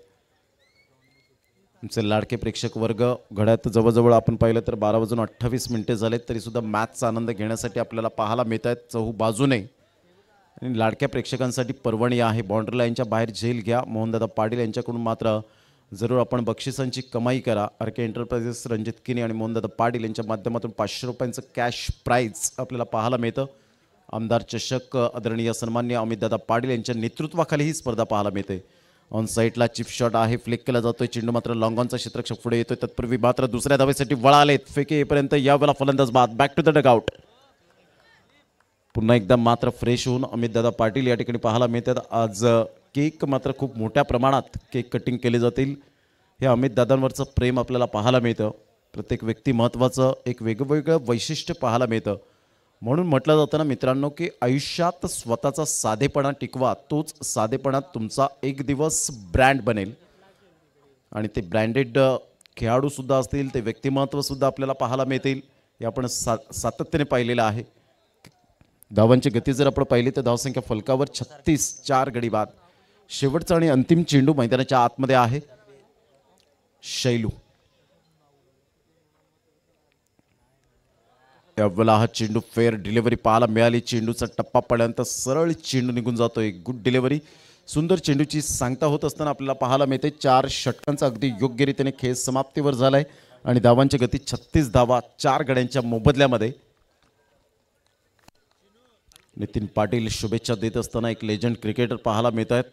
A: आमचे लाडके प्रेक्षक वर्ग, घड्यात जवळजवळ आपण पाहिलं तर 12:28 झालेत, तरीसुद्धा मॅचचा आनंद घेण्यासाठी आपल्याला पाहायला मिळत आहेत चहू बाजूने. आणि लाडक्या प्रेक्षकांसाठी पर्वणी आहे. बाउंड्री लाईनच्या बाहेर झेल घ्या. मोहनदादा पाटील यांच्याकडून मात्र जरूर आपण बक्षिसांची कमाई करा. आर के एंटरप्राइजेस, रणजित किनी आणि मोहनदादा पाटील यांच्या माध्यमातून 500 रुपयांचं कॅश प्राईज आपल्याला पाहायला मिळतं. आमदार चषक आदरणीय सन्मान्य अमितदादा पाटील यांच्या नेतृत्वाखाली ही स्पर्धा पाहायला मिळते. ऑन साईडला चिप शॉट आहे, फ्लिक केला जातोय. चेंडू मात्र लॉंगॉनचा क्षेत्ररक्षक पुढे येतोय. तत्पूर्वी मात्र दुसऱ्या धावेसाठी वळालेत. फेके येईपर्यंत यावेळेला फलंदाज बाद. Back to the dugout. पुन्हा एकदा मात्र फ्रेश होऊन अमितदादा पाटील या ठिकाणी पाहायला मिळतात. आज केक मात्र खूप मोठ्या प्रमाणात केक कटिंग केले जातील. हे अमितदादांवरचं प्रेम आपल्याला पाहायला मिळतं. प्रत्येक व्यक्तिमत्वाचं एक वेगवेगळं वैशिष्ट्य पाहायला मिळतं. म्हणून म्हटलं जातं ना मित्रांनो, की आयुष्यात स्वतःचा साधेपणा टिकवा. तोच साधेपणा तुमचा एक दिवस ब्रँड बनेल. आणि ते ब्रँडेड खेळाडूसुद्धा असतील, ते व्यक्तिमत्वसुद्धा आपल्याला पाहायला मिळतील. हे आपण सातत्याने पाहिलेलं आहे. धावांची गती जर आपण पाहिली तर धावसंख्या फलकावर 36, 4 गडी बाद. शेवटचा आणि अंतिम चेंडू मैदानाच्या आतमध्ये आहे. शैलू यावेळेला हा चेंडू फेअर डिलिव्हरी पाहायला मिळाली. चेंडूचा टप्पा पडल्यानंतर सरळ चेंडू निघून जातोय. Good delivery. सुंदर चेंडूची सांगता होत असताना आपल्याला पाहायला मिळते 4 षटकांचा अगदी योग्यरीतीने खेळ समाप्तीवर झालाय. आणि धावांची गती 36 धावा 4 गड्यांच्या मोबदल्यामध्ये. नितीन पाटील शुभेच्छा देत असताना एक लेजंड क्रिकेटर पाहायला मिळत आहेत.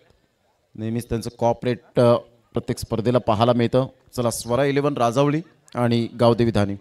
A: नेहमीच त्यांचं कॉपरेट प्रत्येक स्पर्धेला पाहायला मिळतं. चला, स्वरा 11 राजावळी आणि गावदेवी धानी.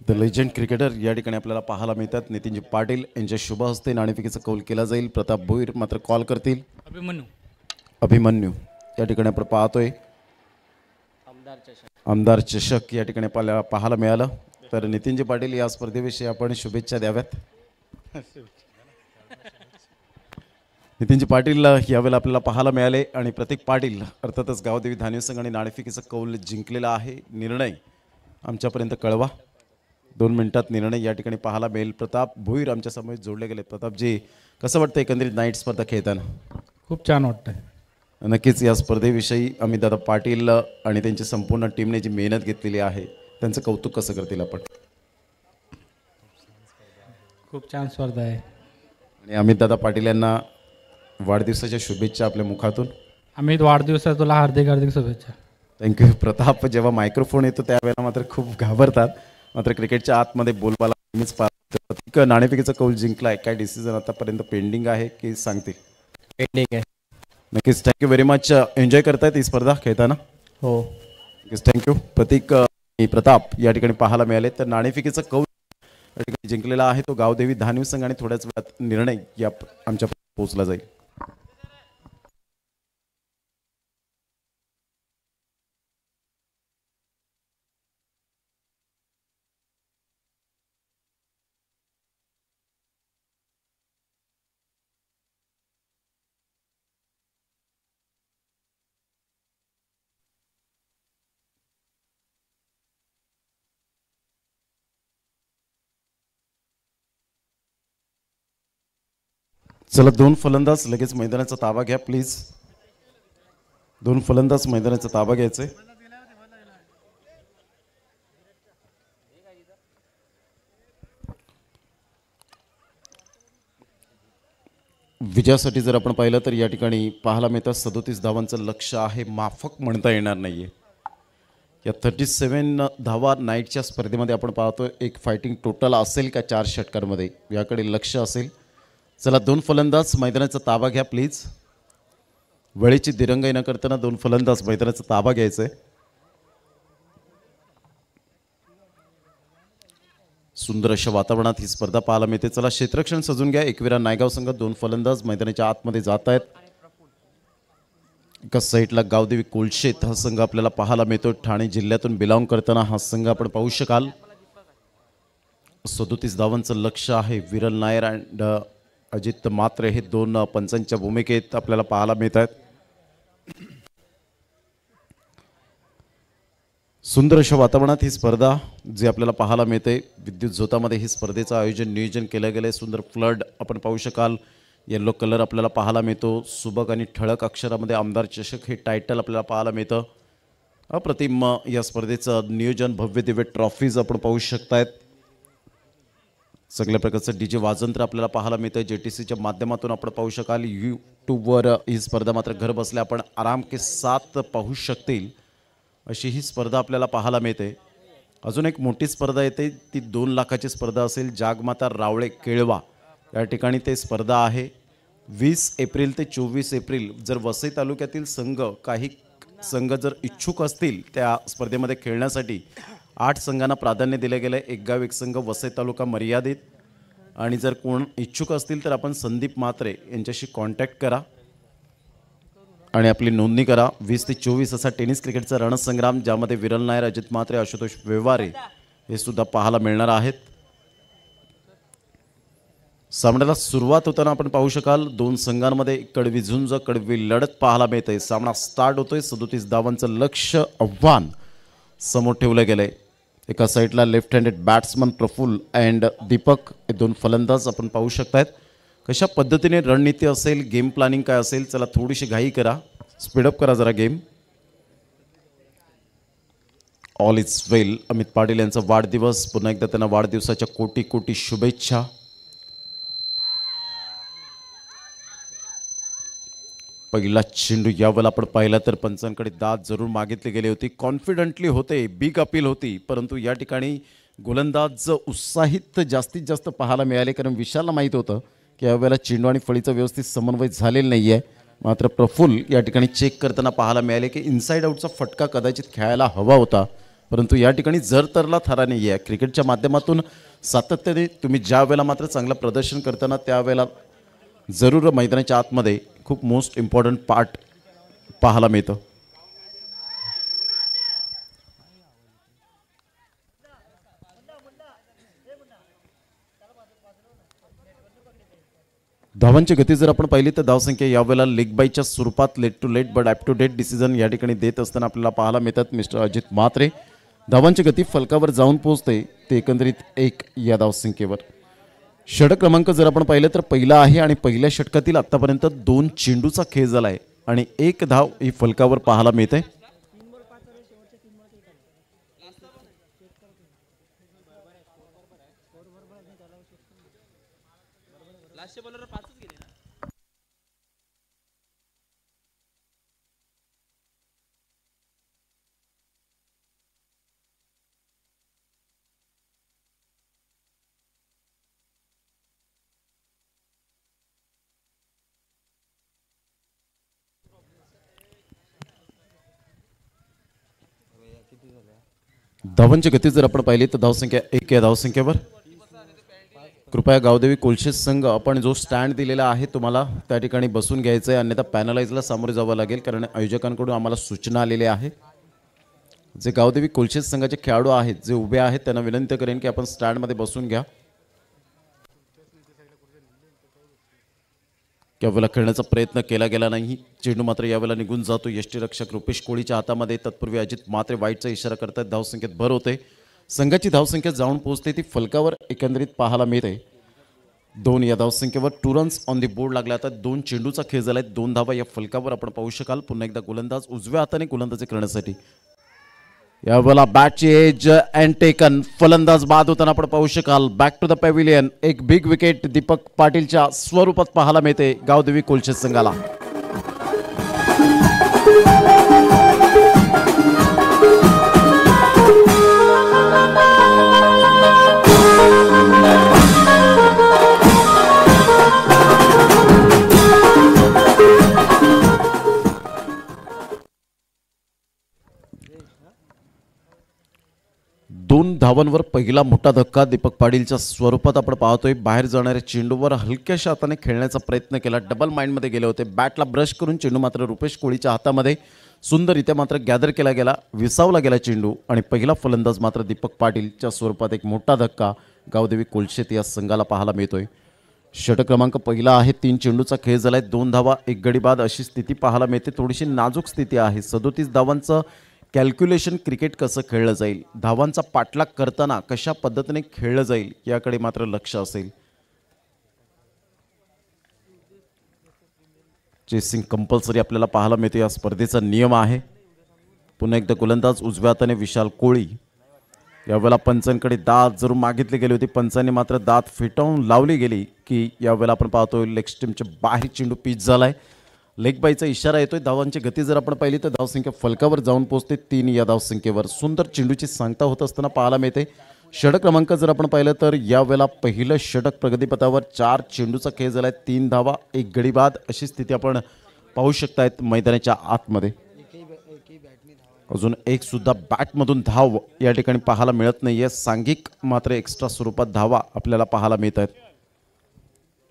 A: द लेजंड क्रिकेटर या ठिकाणी आपल्याला पाहायला मिळतात. नितीनजी पाटील यांच्या शुभ हस्ते नाणेफेकीचा कौल केला जाईल. प्रताप भोईर मात्र कॉल करतील. अभिमन्यू या ठिकाणी आपण पाहतोय. आमदार चषक या ठिकाणी आपल्याला पाहायला मिळालं. तर नितीनजी पाटील या स्पर्धेविषयी आपण शुभेच्छा द्याव्यात. नितीनजी पाटील यावेळेला आपल्याला पाहायला मिळाले. आणि प्रतीक पाटील अर्थातच गावदेवी धान्य संघ आणि नाणेफेकीचा कौल जिंकलेला आहे. निर्णय आमच्यापर्यंत कळवा. 2 मिनिटात निर्णय या ठिकाणी पाहायला मिळेल. प्रताप भोईर आमच्या समोर जोडले गेले. प्रतापजी, कसं वाटतं एकंदरीत नाईट स्पर्धा खेळताना?
E: खूप छान वाटतंय.
A: नक्कीच या स्पर्धेविषयी अमितदादा पाटील आणि त्यांची संपूर्ण टीमने जी मेहनत घेतलेली आहे त्यांचं कौतुक कसं करतील आपण?
E: खूप छान स्पर्धा आहे.
A: आणि अमितदादा पाटील यांना वाढदिवसाच्या शुभेच्छा आपल्या मुखातून.
E: अमित, वाढदिवसाच्या तुला हार्दिक हार्दिक शुभेच्छा.
A: थँक्यू. प्रताप जेव्हा मायक्रोफोन येतो त्यावेळेला मात्र खूप घाबरतात. मात्र क्रिकेटच्या आतमध्ये बोलवायला नेहमीच पाहतो. नाणेफेकीचा कौल जिंकलाय. काय डिसिजन आतापर्यंत पेंडिंग आहे की सांगतील?
E: पेंडिंग आहे.
A: नक्कीच. Thank you very much. एन्जॉय करतायत ही स्पर्धा खेळताना?
E: हो.
A: नक्कीच. थँक्यू. प्रतीक आणि प्रताप या ठिकाणी पाहायला मिळाले. तर नाणेफेकीचा कौल या ठिकाणी जिंकलेला आहे तो गावदेवी धान्य संघ. आणि थोड्याच वेळात निर्णय या आमच्या पोहोचला जाईल. चला, 2 फलंदाज लगेच मैदानाचा ताबा घ्या प्लीज. 2 फलंदाज मैदानाचा ताबा घ्यायचे. विजयासाठी जर आपण पाहिलं तर या ठिकाणी पाहायला मिळतं 37 धावांचं लक्ष्य आहे. माफक म्हणता येणार नाहीये. या 37 धावा नाईटच्या स्पर्धेमध्ये आपण पाहतो. एक फायटिंग टोटल असेल का 4 षटकांमध्ये, याकडे लक्ष असेल. चला, 2 फलंदाज मैदानाचा ताबा घ्या प्लीज. वेळेची दिरंगाई न करताना 2 फलंदाज मैदानाचा ताबा घ्यायचा आहे. सुंदर अशा वातावरणात ही स्पर्धा पाहायला मिळते. चला क्षेत्ररक्षण सजून घ्या. एकविरा नायगाव संघ 2 फलंदाज मैदानाच्या आतमध्ये जात आहेत. एका साईडला गावदेवी कोलशेत हा संघ आपल्याला पाहायला मिळतो. ठाणे जिल्ह्यातून बिलॉंग करताना हा संघ आपण पाहू शकाल. 37 धावांचं लक्ष आहे. विरल नायर अँड अजित मात्रे हे 2 पंचांच्या भूमिकेत आपल्याला पाहायला मिळत आहेत. सुंदर अशा वातावरणात ही स्पर्धा जी आपल्याला पाहायला मिळते. विद्युत झोतामध्ये ही स्पर्धेचं आयोजन नियोजन केलं गेलं आहे. सुंदर फ्लड आपण पाहू शकाल. येल्लो कलर आपल्याला पाहायला मिळतो. सुबक आणि ठळक अक्षरामध्ये आमदार चषक हे टायटल आपल्याला पाहायला मिळतं. अप्रतिम या स्पर्धेचं नियोजन, भव्य दिव्य ट्रॉफीज आपण पाहू शकतायत. सगळ्या प्रकारचं डीजे वाजंत्र आपल्याला पाहायला मिळतं. JTCच्या माध्यमातून आपण पाहू शकाल. यूट्यूबवर ही स्पर्धा मात्र घर बसल्या आपण आराम के साथ पाहू शकतील अशी ही स्पर्धा आपल्याला पाहायला मिळते. अजून एक मोठी स्पर्धा येते, ती 2 लाखाची स्पर्धा असेल. जागमाता रावळे केळवा या ठिकाणी ते स्पर्धा आहे. 20 एप्रिल ते 24 एप्रिल जर वसई तालुक्यातील काही संघ जर इच्छुक असतील त्या स्पर्धेमध्ये खेळण्यासाठी 8 संघांना प्राधान्य दिले गेलं आहे. एक गाव एक संघ, वसई तालुका मर्यादित. आणि जर कोण इच्छुक असतील तर आपण संदीप म्हात्रे यांच्याशी कॉन्टॅक्ट करा आणि आपली नोंदणी करा. 20 ते 24 असा टेनिस क्रिकेटचा रणसंग्राम, ज्यामध्ये विरल नायर, अजित म्हात्रे, आशुतोष व्यवहारे हे सुद्धा पाहायला मिळणार आहेत. सामन्याला सुरुवात होताना आपण पाहू शकाल 2 संघांमध्ये कडवी झुंज, कडवी लढत पाहायला मिळते. सामना स्टार्ट होतोय. 37 धावांचं लक्ष्य आव्हान समोर ठेवलं गेलंय. एका साईडला left handed batsman Praful and Deepak हे 2 फलंदाज आपण पाहू शकतायत. कशा पद्धतीने रणनीती असेल, गेम प्लॅनिंग काय असेल. चला थोडीशी घाई करा, स्पीडअप करा जरा गेम. ऑल इज वेल. अमित पाटील यांचा वाढदिवस, पुन्हा एकदा त्यांना वाढदिवसाच्या कोटी कोटी शुभेच्छा. पहिला चेंडू यावेळेला आपण पाहिला तर पंचांकडे दाद जरूर मागितली गेली होती. कॉन्फिडंटली होते, बिग अपील होती, परंतु या ठिकाणी गोलंदाज उत्साहित जास्तीत जास्त पाहायला मिळाले, कारण विशालला माहीत होतं की यावेळेला चेंडू आणि फळीचा व्यवस्थित समन्वय झालेला नाही आहे. मात्र प्रफुल्ल या ठिकाणी चेक करताना पाहायला मिळाले की इनसाइड आउटचा फटका कदाचित खेळायला हवा होता, परंतु या ठिकाणी जर तरला थारा नाही आहे. क्रिकेटच्या माध्यमातून सातत्याने तुम्ही ज्या वेळेला मात्र चांगलं प्रदर्शन करताना त्यावेळेला जरूर मैदानाच्या आतमध्ये खूप मोस्ट इम्पॉर्टंट पार्ट पाहायला मिळतं. धावांची गती जर आपण पाहिली तर धावसंख्या यावेळेला लेग बायच्या स्वरूपात late to late but up to date decision या ठिकाणी देत असताना आपल्याला पाहायला मिळतात मिस्टर अजित म्हात्रे. धावांची गती फलकावर जाऊन पोहोचते ते एकंदरीत 1 या धावसंख्येवर. षटक क्रमांक जर आपण पाहिलं तर पहिला आहे आणि पहिल्या षटकातील आतापर्यंत 2 चेंडूचा खेळ झाला आहे आणि 1 धाव ही फलकावर पाहायला मिळते. धावांची गती जर आपण पाहिली तर धावसंख्या 1 या धावसंख्येवर. कृपया गावदेवी कोलशेत संघ आपण जो स्टँड दिलेला आहे तुम्हाला त्या ठिकाणी बसून घ्यायचं आहे, अन्यथा पॅनलाइजला सामोरे जावं लागेल, कारण आयोजकांकडून आम्हाला सूचना आलेल्या आहे. जे गावदेवी कोलशेत संघाचे खेळाडू आहेत जे उभे आहेत त्यांना विनंती करेन की आपण स्टँडमध्ये बसून घ्या. यावेळेला खेळण्याचा प्रयत्न केला गेला नाही. चेंडू मात्र यावेळेला निघून जातो यष्टीरक्षक रुपेश कोळीच्या हातामध्ये. तत्पूर्वी अजित म्हात्रे वाईटचा इशारा करतात. धावसंख्येत भर होते. संघाची धावसंख्या जाऊन पोहोचते ती फलकावर एकंदरीत पाहायला मिळते. 2 या धावसंख्येवर 2 रन्स ऑन दी बोर्ड लागला. आता 2 चेंडूचा खेळ झाला आहे. 2 धावा या फलकावर आपण पाहू शकाल. पुन्हा एकदा गोलंदाज उजव्या हाताने गोलंदाजी करण्यासाठी यावेळेला बॅटची एज अँड टेकन. फलंदाज बाद होताना आपण पाहू शकाल. Back to the pavilion. एक बिग विकेट दीपक पाटीलच्या स्वरूपात पाहायला मिळते गावदेवी कोलशेत संघाला. 2 धावांवर पहिला मोठा धक्का दीपक पाटीलच्या स्वरूपात आपण पाहतोय. बाहेर जाणाऱ्या चेंडूवर हलक्याशा हाताने खेळण्याचा प्रयत्न केला, डबल माइंडमध्ये गेले होते. बॅटला ब्रश करून चेंडू मात्र रुपेश कोळीच्या हातामध्ये सुंदररित्या मात्र गॅदर केला गेला, विसावला गेला चेंडू आणि पहिला फलंदाज मात्र दीपक पाटीलच्या स्वरूपात एक मोठा धक्का गावदेवी कोलशेत या संघाला पाहायला मिळतोय. षटक क्रमांक पहिला आहे. 3 चेंडूचा खेळ झालाय, 2 धावा 1 गडी बाद अशी स्थिती पाहायला मिळते. थोडीशी नाजूक स्थिती आहे. 37 धावांचं कॅल्क्युलेशन क्रिकेट कसं खेळलं जाईल, धावांचा पाठलाग करताना कशा पद्धतीने खेळलं जाईल याकडे मात्र लक्ष असेल. चेसिंग कंपल्सरी आपल्याला पाहायला मिळते, या स्पर्धेचा नियम आहे. पुन्हा एकदा गोलंदाज उजव्या हाताने विशाल कोळी. यावेळेला पंचांकडे दाद जरूर मागितली गेली होती, पंचांनी मात्र दाद फिटवून लावली गेली की यावेळेला आपण पाहतोय लेग स्टंपच्या बाहेर चेंडू पिच झालाय. लेग बायचा इशारा येतोय. धावांची गती जर आपण पाहिली तर धावसंख्या फलकावर जाऊन पोहोचते 3 या धावसंख्येवर. सुंदर चेंडूची सांगता होत असताना पाहायला मिळते. षटक क्रमांक जर आपण पाहिलं तर यावेळेला पहिलं षटक प्रगतीपथावर 4 चेंडूचा खेळ झालाय, 3 धावा 1 गडी बाद अशी स्थिती आपण पाहू शकतायत मैदानाच्या आतमध्ये. अजून एक सुद्धा बॅटमधून धाव या ठिकाणी पाहायला मिळत नाहीये. सांघिक मात्र एक्स्ट्रा स्वरूपात धावा आपल्याला पाहायला मिळत आहेत.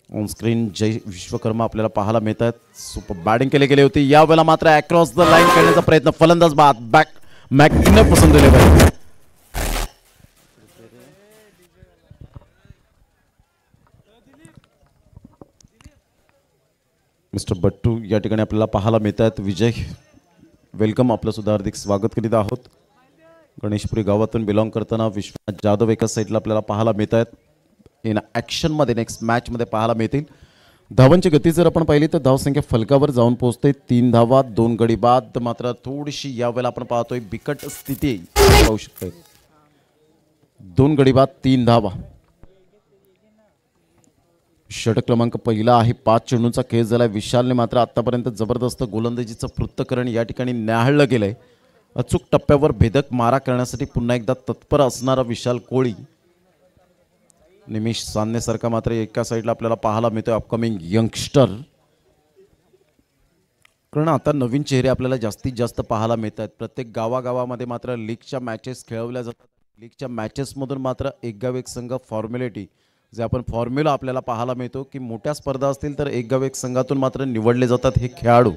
A: ऑन स्क्रीन जय विश्वकर्मा आपल्याला पाहायला मिळत आहेत. सुपर बॅटिंग केली गेली होती. यावेळेला मात्र अक्रॉस द लाईन खेळण्याचा प्रयत्न, फलंदाज बाद बॅक मॅकने पसंत दिले पाहिजे. मिस्टर बट्टू या ठिकाणी आपल्याला पाहायला मिळत आहेत. विजय वेलकम, आपलं सुद्धा हार्दिक स्वागत करीत आहोत. गणेशपुरी गावातून बिलॉंग करताना विश्वनाथ जाधव एका साईडला आपल्याला पाहायला मिळत आहेत. इन ॲक्शनमध्ये नेक्स्ट मॅचमध्ये पाहायला मिळतील. धावांची गती जर आपण पाहिली तर धावसंख्या फलकावर जाऊन पोहोचते 3 धावा 2 गडी बाद. मात्र थोडीशी यावेळेला आपण पाहतोय बिकट स्थिती पाहू शकतोय. 2 गडी बाद 3 धावा. षटक क्रमांक पहिला आहे. 5 चेंडूंचा खेळ झाला. विशालने मात्र आतापर्यंत जबरदस्त गोलंदाजीचं पृथक्करण या ठिकाणी न्याहाळलं गेलंय. अचूक टप्प्यावर भेदक मारा करण्यासाठी पुन्हा एकदा तत्पर असणारा विशाल कोळी. निमिष साधनेसारखा मात्र एका साईडला आपल्याला पाहायला मिळतोय अपकमिंग यंगस्टर. कारण आता नवीन चेहरे आपल्याला जास्तीत जास्त पाहायला मिळत आहेत. प्रत्येक गावागावामध्ये मात्र लीगच्या मॅचेस खेळवल्या जातात. लीगच्या मॅचेसमधून मात्र एक गाव एक संघ फॉर्म्युलिटी जे आपण फॉर्म्युला आपल्याला पाहायला मिळतो की मोठ्या स्पर्धा असतील तर एक गाव एक संघातून मात्र निवडले जातात हे खेळाडू.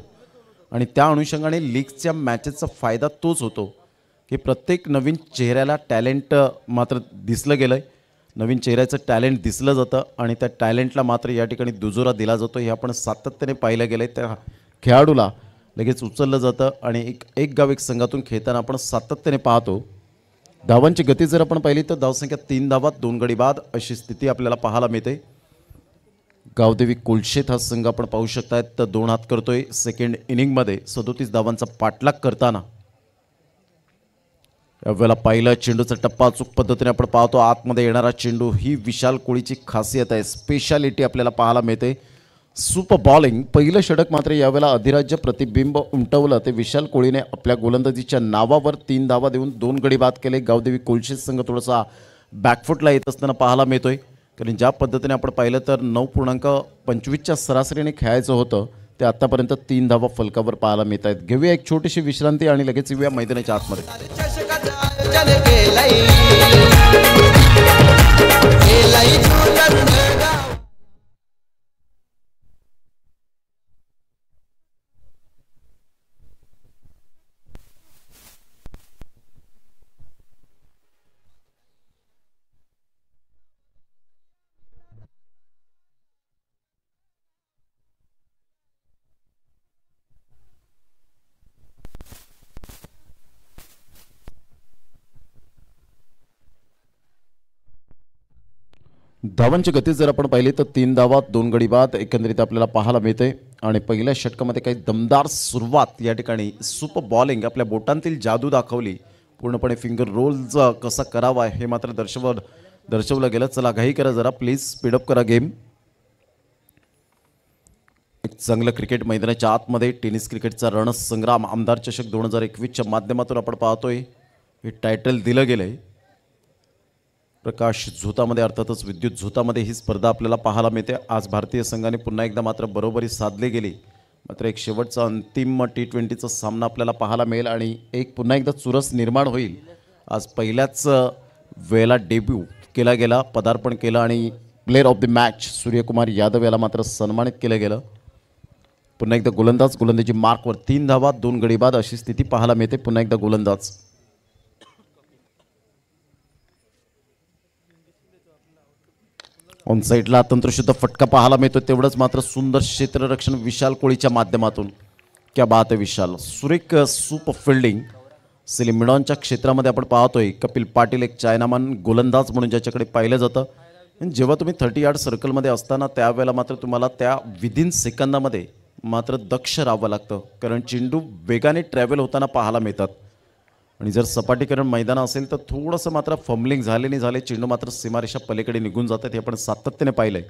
A: आणि त्या अनुषंगाने लीगच्या मॅचेसचा फायदा तोच होतो की प्रत्येक नवीन चेहऱ्याला टॅलेंट मात्र दिसलं गेलं आहे. नवीन चेहऱ्याचं टॅलेंट दिसलं जातं आणि त्या टॅलेंटला मात्र या ठिकाणी दुजोरा दिला जातो. हे आपण सातत्याने पाहिलं गेलं आहे. त्या खेळाडूला लगेच उचललं जातं आणि एक गाव एक संघातून खेळताना आपण सातत्याने पाहतो. धावांची गती जर आपण पाहिली तर धावसंख्या 3 धावा 2 गडी बाद अशी स्थिती आपल्याला पाहायला मिळते. गावदेवी कोलशेत हा संघ आपण पाहू शकतायत तर 2 हात करतोय. सेकंड इनिंगमध्ये 37 धावांचा पाठलाग करताना यावेळेला पहिला चेंडूचा टप्पा अचूक पद्धतीने आपण पाहतो. आतमध्ये येणारा चेंडू ही विशाल कोळीची खासियत आहे, स्पेशालिटी आपल्याला पाहायला मिळते. Super bowling. पहिलं षटक मात्र यावेळेला अधिराज्य प्रतिबिंब उमटवलं ते विशाल कोळीने आपल्या गोलंदाजीच्या नावावर 3 धावा देऊन 2 गडी बाद केले. गावदेवी कोलशेत संघ थोडासा बॅकफुटला येत असताना पाहायला मिळतोय. कारण ज्या पद्धतीने आपण पाहिलं तर 9.25च्या सरासरीने खेळायचं होतं ते आतापर्यंत 3 धावा फलकावर पाहायला मिळत आहेत. घेऊया एक छोटीशी विश्रांती आणि लगेच येऊया मैदानाच्या आतमध्ये.
C: चषकाचं आयोजन केलंय जुचंद्रगाव.
A: धावांची गती जर आपण पाहिली तर 3 धावा 2 गडी बाद एकंदरीत आपल्याला पाहायला मिळते. आणि पहिल्या षटकामध्ये काही दमदार सुरुवात या ठिकाणी सुपर बॉलिंग आपल्या बोटांतील जादू दाखवली. पूर्णपणे फिंगर रोल्स कसा करावा हे मात्र दर्शवलं गेलं. चला घाई करा जरा प्लीज, स्पीडअप करा गेम. एक चांगलं क्रिकेट मैदानाच्या आतमध्ये टेनिस क्रिकेटचा रणसंग्राम आमदार चषक 2021च्या माध्यमातून आपण पाहतोय. हे टायटल दिलं गेलं आहे. प्रकाश झोतामध्ये अर्थातच विद्युत झोतामध्ये ही स्पर्धा आपल्याला पाहायला मिळते. आज भारतीय संघाने पुन्हा एकदा मात्र बरोबरी साधली गेली. मात्र एक शेवटचा अंतिम T20चा सामना आपल्याला पाहायला मिळेल आणि एक पुन्हा एकदा चुरस निर्माण होईल. आज पहिल्याच वेळेला डेब्यू केला गेला, पदार्पण केलं आणि player of the match Suryakumar Yadav याला मात्र सन्मानित केलं गेलं. पुन्हा एकदा गोलंदाजी मार्कवर 3 धावा 2 गडी बाद अशी स्थिती पाहायला मिळते. पुन्हा एकदा गोलंदाज ऑन साईडला तंत्रशुद्ध फटका पाहायला मिळतो. तेवढंच मात्र सुंदर क्षेत्ररक्षण विशाल कोळीच्या माध्यमातून. क्या बात आहे विशाल, सुरेख सुपर फिल्डिंग. सिलिमिडॉनच्या क्षेत्रामध्ये आपण पाहतोय कपिल पाटील एक चायनामन गोलंदाज म्हणून ज्याच्याकडे पाहिलं जातं. जेव्हा तुम्ही 30 यार्ड सर्कलमध्ये असताना त्यावेळेला मात्र तुम्हाला त्या विदिन सेकंदामध्ये मात्र दक्ष राहावं लागतं, कारण चेंडू वेगाने ट्रॅव्हल होताना पाहायला मिळतात. आणि जर सपाटीकरण मैदान असेल तर थोडंसं मात्र फंबलिंग झाले नाही झाले, चेंडू मात्र सीमारेषा पलीकडे निघून जातात. हे आपण सातत्याने पाहिलंय.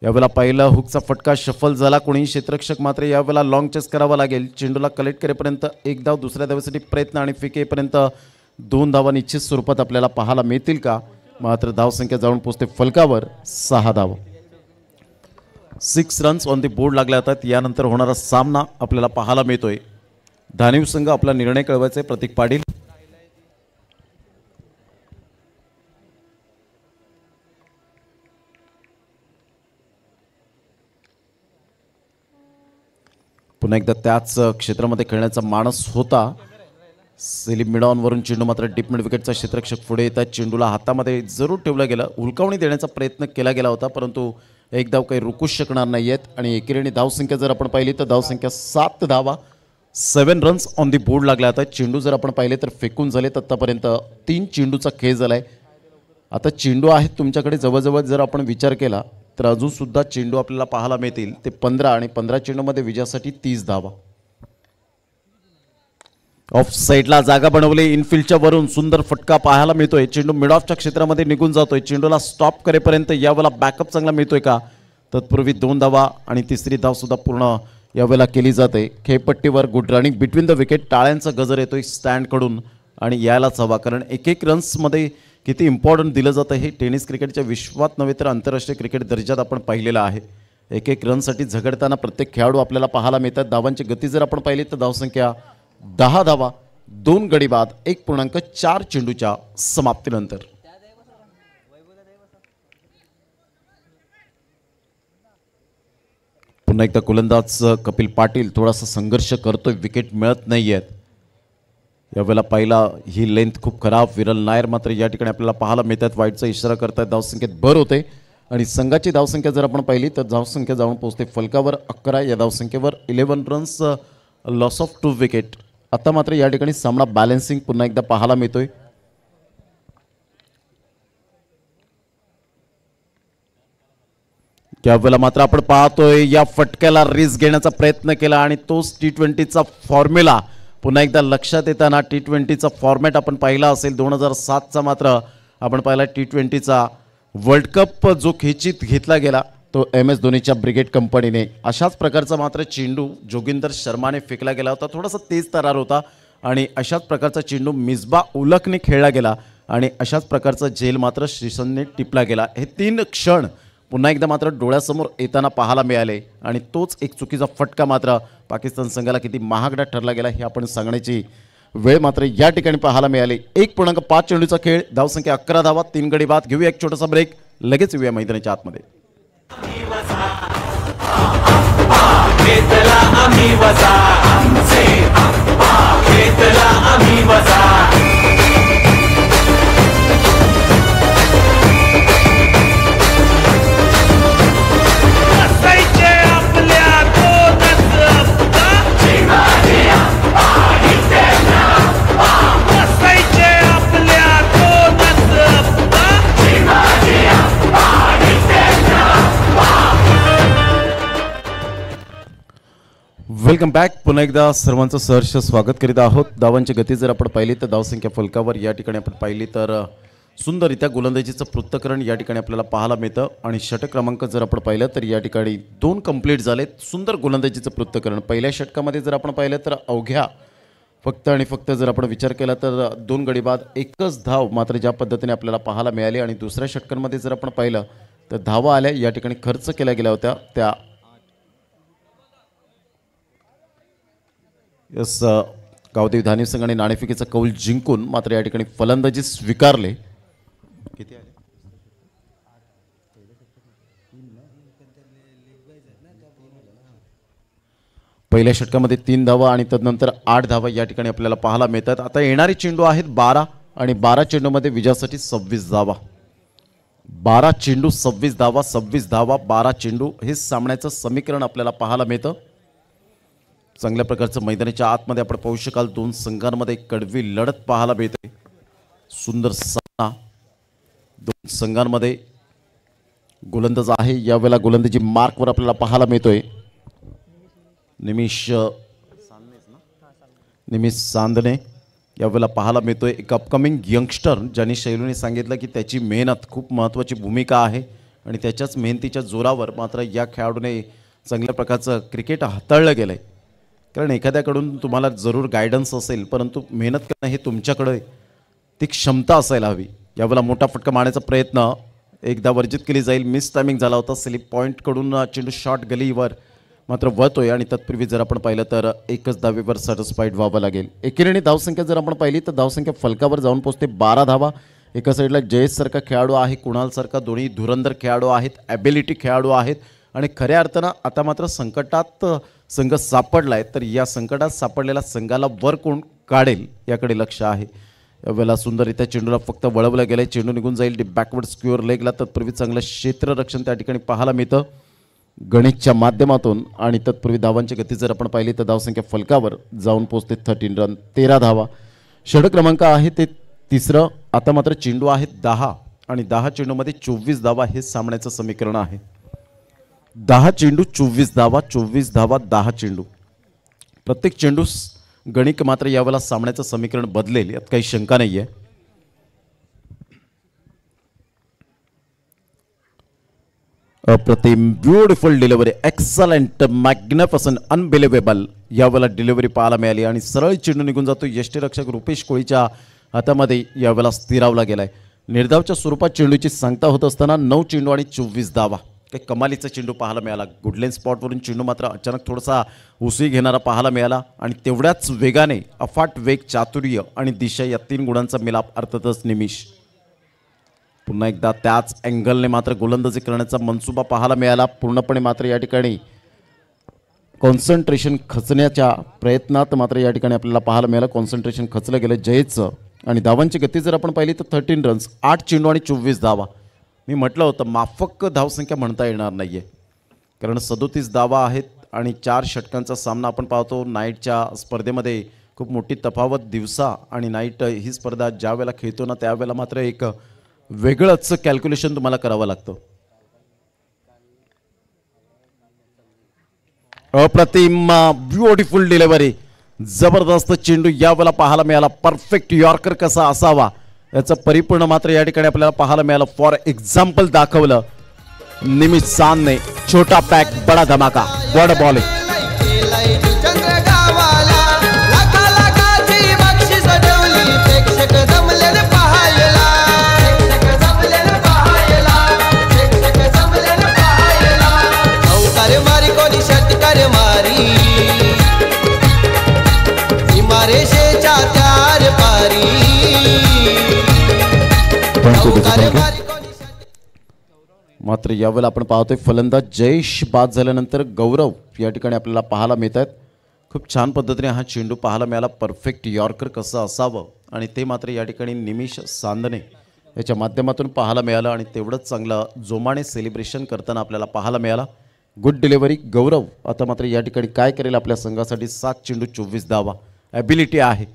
A: यावेळेला पहिला हुकचा फटका शफल झाला. कोणीही क्षेत्ररक्षक मात्र यावेळेला लॉंग चेस करावा लागेल. चेंडूला कलेक्ट करेपर्यंत 1 धाव, दुसऱ्या धावेसाठी प्रयत्न आणि फिकेपर्यंत 2 धावा निश्चित स्वरूपात आपल्याला पाहायला मिळतील का? मात्र धावसंख्या जाऊन पोहोचते फलकावर 6 धावा. 6 रन्स ऑन दी बोर्ड लागले जातात. यानंतर होणारा सामना आपल्याला पाहायला मिळतोय. धानिव संघ आपला निर्णय कळवायचा आहे. प्रतीक पाटील पुन्हा एकदा त्याच क्षेत्रामध्ये खेळण्याचा मानस होता. सेलिम मिडॉनवरून चेंडू मात्र डीप मिड विकेटचा क्षेत्ररक्षक पुढे येतात. चेंडूला हातामध्ये जरूर ठेवला गेला, हुलकावणी देण्याचा प्रयत्न केला गेला होता, परंतु एक धाव काही रोखूच शकणार नाही आहेत. आणि एकेरीने धावसंख्या जर आपण पाहिली तर धावसंख्या 7 धावा, 7 रन्स ऑन दी बोर्ड लागला आता. चेंडू जर आपण पाहिले तर फेकून झालेत आत्तापर्यंत. 3 चेंडूचा खेळ झाला आहे. आता चेंडू आहेत तुमच्याकडे जवळजवळ जर आपण विचार केला तर अजूनसुद्धा चेंडू आपल्याला पाहायला मिळतील ते 15 आणि 15 चेंडूमध्ये विजयासाठी 30 धावा. ऑफ साईडला जागा बनवली. इनफिल्डच्या वरून सुंदर फटका पाहायला मिळतोय. चेंडू मिड ऑफच्या क्षेत्रामध्ये निघून जातोय. चेंडूला स्टॉप करेपर्यंत यावेळेला बॅकअप चांगला मिळतोय का? तत्पूर्वी 2 धावा आणि तिसरी धाव सुद्धा पूर्ण यावेळेला केली जाते. खेळपट्टीवर good running between the wicket. टाळ्यांचा गजर येतोय स्टँडकडून आणि यायलाच हवा, कारण एक रन्समध्ये किती इम्पॉर्टंट दिलं जातं हे टेनिस क्रिकेटच्या विश्वात नव्हे तर आंतरराष्ट्रीय क्रिकेट दर्जात आपण पाहिलेलं आहे. एक रनसाठी झगडताना प्रत्येक खेळाडू आपल्याला पाहायला मिळतात. धावांची गती जर आपण पाहिली तर धावसंख्या 10 धावा, 2 गडी बाद, 1.4 चेंडूच्या समाप्तीनंतर. पुन्हा एकदा गोलंदाज कपिल पाटील थोडासा संघर्ष करतोय, विकेट मिळत नाही आहेत. यावेळेला पहिला ही लेंथ खूप खराब. विरल नायर मात्र या ठिकाणी आपल्याला पाहायला मिळतात. वाईटचा इशारा करतात. धावसंख्येत भर होते आणि संघाची धावसंख्या जर आपण पाहिली तर धावसंख्या जाऊन पोहोचते फलकावर 11. या धावसंख्येवर 11 रन्स, लॉस ऑफ 2 विकेट. आता मात्र या ठिकाणी सामना बॅलन्सिंग पुन्हा एकदा पाहायला मिळतोय. त्यावेळेला मात्र आपण पाहतोय या फटक्याला रिस्क घेण्याचा प्रयत्न केला आणि तोच T20चा फॉर्म्युला पुन्हा एकदा लक्षात येताना. T20चा फॉर्मॅट आपण पाहिला असेल 2007चा मात्र आपण पाहिला T20चा वर्ल्ड कप जो खेचीत घेतला गेला तो MS धोनीच्या ब्रिगेड कंपनीने. अशाच प्रकारचा मात्र चेंडू जोगिंदर शर्माने फेकला गेला होता. थोडासा तेज तरार होता आणि अशाच प्रकारचा चेंडू मिसबा उलकने खेळला गेला आणि अशाच प्रकारचा झेल मात्र श्रीसंतने टिपला गेला. हे 3 क्षण पुन्हा एकदा मात्र डोळ्यासमोर येताना पाहायला मिळाले आणि तोच एक चुकीचा फटका मात्र पाकिस्तान संघाला किती महागडा ठरला गेला हे आपण सांगण्याची वेळ मात्र या ठिकाणी पाहायला मिळाली. 1.5 चेंडूचा खेळ, धावसंख्या 11 धावा, 3 गडी बाद. घेऊया एक छोटासा ब्रेक, लगेच येऊया मैदानाच्या आतमध्ये. Welcome back. पुन्हा एकदा सर्वांचं सहर्ष स्वागत करीत आहोत. धावांची गती जर आपण पाहिली तर धावसंख्या फलकावर या ठिकाणी आपण पाहिली तर सुंदररित्या गोलंदाजीचं पृथक्करण या ठिकाणी आपल्याला पाहायला मिळतं आणि षटक क्रमांक जर आपण पाहिलं तर या ठिकाणी 2 कंप्लीट झालेत. सुंदर गोलंदाजीचं पृथक्करण. पहिल्या षटकामध्ये जर आपण पाहिलं तर अवघ्या फक्त आणि फक्त जर आपण विचार केला तर 2 गडी बाद, 1च धाव मात्र ज्या पद्धतीने आपल्याला पाहायला मिळाली. आणि दुसऱ्या षटकांमध्ये जर आपण पाहिलं तर धावा आल्या या ठिकाणी खर्च केल्या गेल्या होत्या त्या गावदेवी धानिव संघाने नाणेफेकीचा कौल जिंकून मात्र या ठिकाणी फलंदाजी स्वीकारले. किती आले? पहिल्या षटकामध्ये 3 धावा आणि तदनंतर 8 धावा या ठिकाणी आपल्याला पाहायला मिळतात. आता येणारे चेंडू आहेत 12 आणि 12 चेंडूमध्ये विजयासाठी 26 धावा. 12 चेंडू 26 धावा, 26 धावा 12 चेंडू हे सामन्याचं समीकरण आपल्याला पाहायला मिळतं. चांगल्या प्रकारचं मैदानाच्या आतमध्ये आपण पाहू शकाल दोन संघांमध्ये कडवी लढत पाहायला मिळते. सुंदर सामना दोन संघांमध्ये. गोलंदाज आहे यावेळेला गोलंदाजी मार्कवर आपल्याला पाहायला मिळतोय निमिष सांदणे यावेळेला पाहायला मिळतोय. एक अपकमिंग यंगस्टर ज्यांनी शैलूने सांगितलं की त्याची मेहनत खूप महत्त्वाची भूमिका आहे आणि त्याच्याच मेहनतीच्या जोरावर मात्र या खेळाडूने चांगल्या प्रकारचं क्रिकेट हाताळलं गेलं आहे. कारण एखाद्याकडून तुम्हाला जरूर गायडन्स असेल परंतु मेहनत करणं हे तुमच्याकडे ती क्षमता असायला हवी. यावेळेला मोठा फटका मारण्याचा प्रयत्न एकदा वर्जित केली जाईल. मिस टायमिंग झाला होता. स्लिप पॉईंटकडून चेंडू शॉट गलीवर मात्र वळतोय आणि तत्पूर्वी जर आपण पाहिलं तर एकच धावेवर सॅटिस्फाईड व्हावं लागेल. एकेरीने धावसंख्या जर आपण पाहिली तर धावसंख्या फलकावर जाऊन पोहोचते 12 धावा. एका साईडला जयेशसारखा खेळाडू आहे, कुणालसारखा दोन्ही धुरंधर खेळाडू आहेत, ॲबिलिटी खेळाडू आहेत आणि खऱ्या अर्थानं आता मात्र संकटात संघ सापडला आहे. तर या संकटात सापडलेल्या संघाला वर कोण काढेल याकडे लक्ष आहे. यावेळेला सुंदररित्या चेंडूला फक्त वळवलं गेलं. चेंडू निघून जाईल बॅकवर्ड स्क्युअर लेगला. तत्पूर्वी चांगलं क्षेत्ररक्षण त्या ठिकाणी पाहायला मिळतं गणेशच्या माध्यमातून आणि तत्पूर्वी धावांची गती जर आपण पाहिली तर धावसंख्या फलकावर जाऊन पोहोचते 13 रन 13 धावा. षटक क्रमांक आहे ते तिसरं. आता मात्र चेंडू आहेत 10 आणि 10 चेंडूमध्ये 24 धावा हे सामन्याचं समीकरण आहे. 10 चेंडू 24 धावा, 24 धावा 10 चेंडू. प्रत्येक चेंडू गणिक मात्र यावेळेला सामन्याचं समीकरण बदलेल यात काही शंका नाही आहे. अप्रतिम beautiful delivery, excellent, magnificent, unbelievable यावेळेला डिलिव्हरी पाहायला मिळाली आणि सरळ चेंडू निघून जातो. यष्टीरक्षक रुपेश कोळीच्या हातामध्ये यावेळेला स्थिरावला गेलाय. निर्धावच्या स्वरूपात चेंडूची सांगता होत असताना 9 चेंडू आणि 24 धावा. काही कमालीचा चेंडू पाहायला मिळाला. गुडलेन स्पॉटवरून चेंडू मात्र अचानक थोडासा उसळी घेणारा पाहायला मिळाला आणि तेवढ्याच वेगाने अफाट वेग, चातुर्य आणि दिशा या 3 गुणांचा मिलाप अर्थातच निमिष. पुन्हा एकदा त्याच अँगलने मात्र गोलंदाजी करण्याचा मनसुबा पाहायला मिळाला. पूर्णपणे मात्र या ठिकाणी कॉन्सन्ट्रेशन खचण्याच्या प्रयत्नात मात्र या ठिकाणी आपल्याला पाहायला मिळालं. कॉन्सन्ट्रेशन खचलं गेलं जयेशचं आणि धावांची गती जर आपण पाहिली तर 13 रन्स, 8 चेंडू आणि 24 धावा. मी म्हटलं होतं माफक धावसंख्या म्हणता येणार नाही आहे कारण 37 धावा आहेत आणि 4 षटकांचा सामना आपण पाहतो. नाईटच्या स्पर्धेमध्ये खूप मोठी तफावत दिवसा आणि नाईट ही स्पर्धा ज्या वेळेला खेळतो ना त्यावेळेला मात्र एक वेगळंच कॅल्क्युलेशन तुम्हाला करावं लागतं. अप्रतिम ब्युटिफुल डिलिव्हरी, जबरदस्त चेंडू यावेळेला पाहायला मिळाला. परफेक्ट यॉर्कर कसा असावा याचं परिपूर्ण मात्र या ठिकाणी आपल्याला पाहायला मिळालं. फॉर एक्झाम्पल दाखवलं निमिष सानने. छोटा पॅक बडा धमाका, बड बॉलिंग.
C: चंद्र गावाला लाखा लाखाची बक्षीस ठेवली. प्रेक्षक जमले पाहायला, प्रेक्षक जमले पाहायला, प्रेक्षक जमले पाहायला. अवतार मारी कोणी षटकार मारी, मारेशेच्या त्यार पारी.
A: मात्र यावेळेला आपण पाहतोय फलंदाज जयेश बाद झाल्यानंतर गौरव या ठिकाणी आपल्याला पाहायला मिळत आहेत. खूप छान पद्धतीने हा चेंडू पाहायला मिळाला. परफेक्ट यॉर्कर कसं असावं आणि ते मात्र या ठिकाणी निमिष सांदणे याच्या माध्यमातून पाहायला मिळालं आणि तेवढंच चांगलं जोमाने सेलिब्रेशन करताना आपल्याला पाहायला मिळाला. गुड डिलिव्हरी गौरव. आता मात्र या ठिकाणी काय करेल आपल्या संघासाठी 7 चेंडू 24 धावा. ॲबिलिटी आहे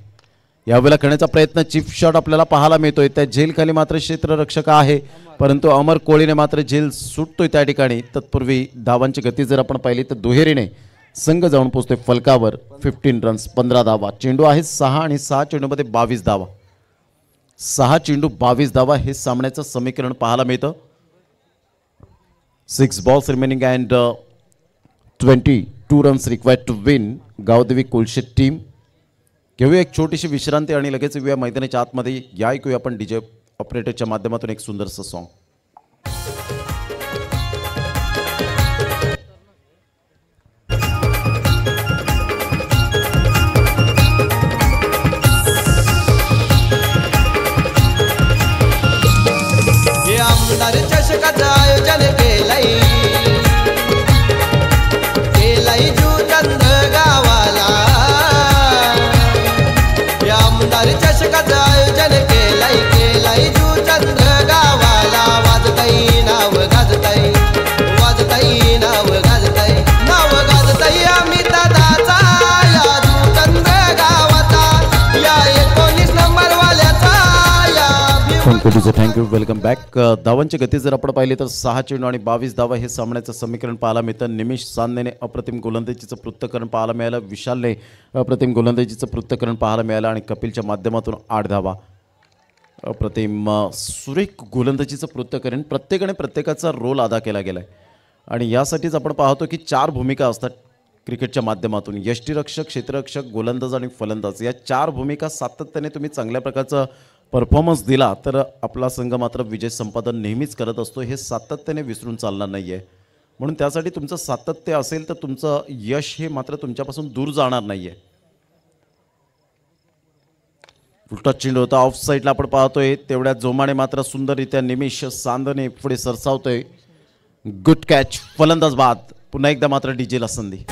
A: यावेळेला करण्याचा प्रयत्न. चिप शॉट आपल्याला पाहायला मिळतोय. त्या झेलखाली मात्र क्षेत्ररक्षक आहे परंतु अमर कोळीने मात्र झेल सुटतोय त्या ठिकाणी. तत्पूर्वी धावांची गती जर आपण पाहिली तर दुहेरीने संघ जाऊन पोहोचतोय फलकावर. 15 रन्स 15 धावा. चेंडू आहे 6 आणि 6 चेंडूमध्ये 22 धावा. 6 चेंडू 22 धावा हे सामन्याचं समीकरण पाहायला मिळतं. 6 balls remaining and 22 runs required to win. Gavdevi Kolshe team. घेऊया एक छोटीशी विश्रांती आणि लगेच येऊया मैदानाच्या आतमध्ये. या ऐकूया आपण डीजे ऑपरेटरच्या माध्यमातून एक सुंदरसं song. To thank you welcome back. धावांची गती जर आपण पाहिली तर 6 चेंडू आणि 22 धावा हे सामन्याचं समीकरण पाहायला मिळतं. निमिष साधनेने अप्रतिम गोलंदाजीचं पृथक्करण पाहायला मिळालं. विशालने अप्रतिम गोलंदाजीचं पृथक्करण पाहायला मिळालं आणि कपिलच्या माध्यमातून 8 धावा. अप्रतिम सुरेख गोलंदाजीचं पृथक्करण प्रत्येकाने प्रत्येकाचा रोल अदा केला गेला आहे आणि यासाठीच आपण पाहतो की 4 भूमिका असतात क्रिकेटच्या माध्यमातून. यष्टीरक्षक, क्षेत्ररक्षक, गोलंदाज आणि फलंदाज या 4 भूमिका सातत्याने तुम्ही चांगल्या प्रकारचं परफॉर्मन्स दिला तर आपला संघ मात्र विजय संपादन नेहमीच करत असतो. हे सातत्याने विसरून चालणार नाही आहे. म्हणून त्यासाठी तुमचं सातत्य असेल तर तुमचं यश हे मात्र तुमच्यापासून दूर जाणार नाही आहे. उलटा चेंडू होता ऑफ साईडला आपण पाहतोय. तेवढ्या जोमाने मात्र सुंदररित्या निमिष सांदने पुढे सरसावतोय. गुड कॅच, फलंदाज बाद. पुन्हा एकदा मात्र डीजेला संधी.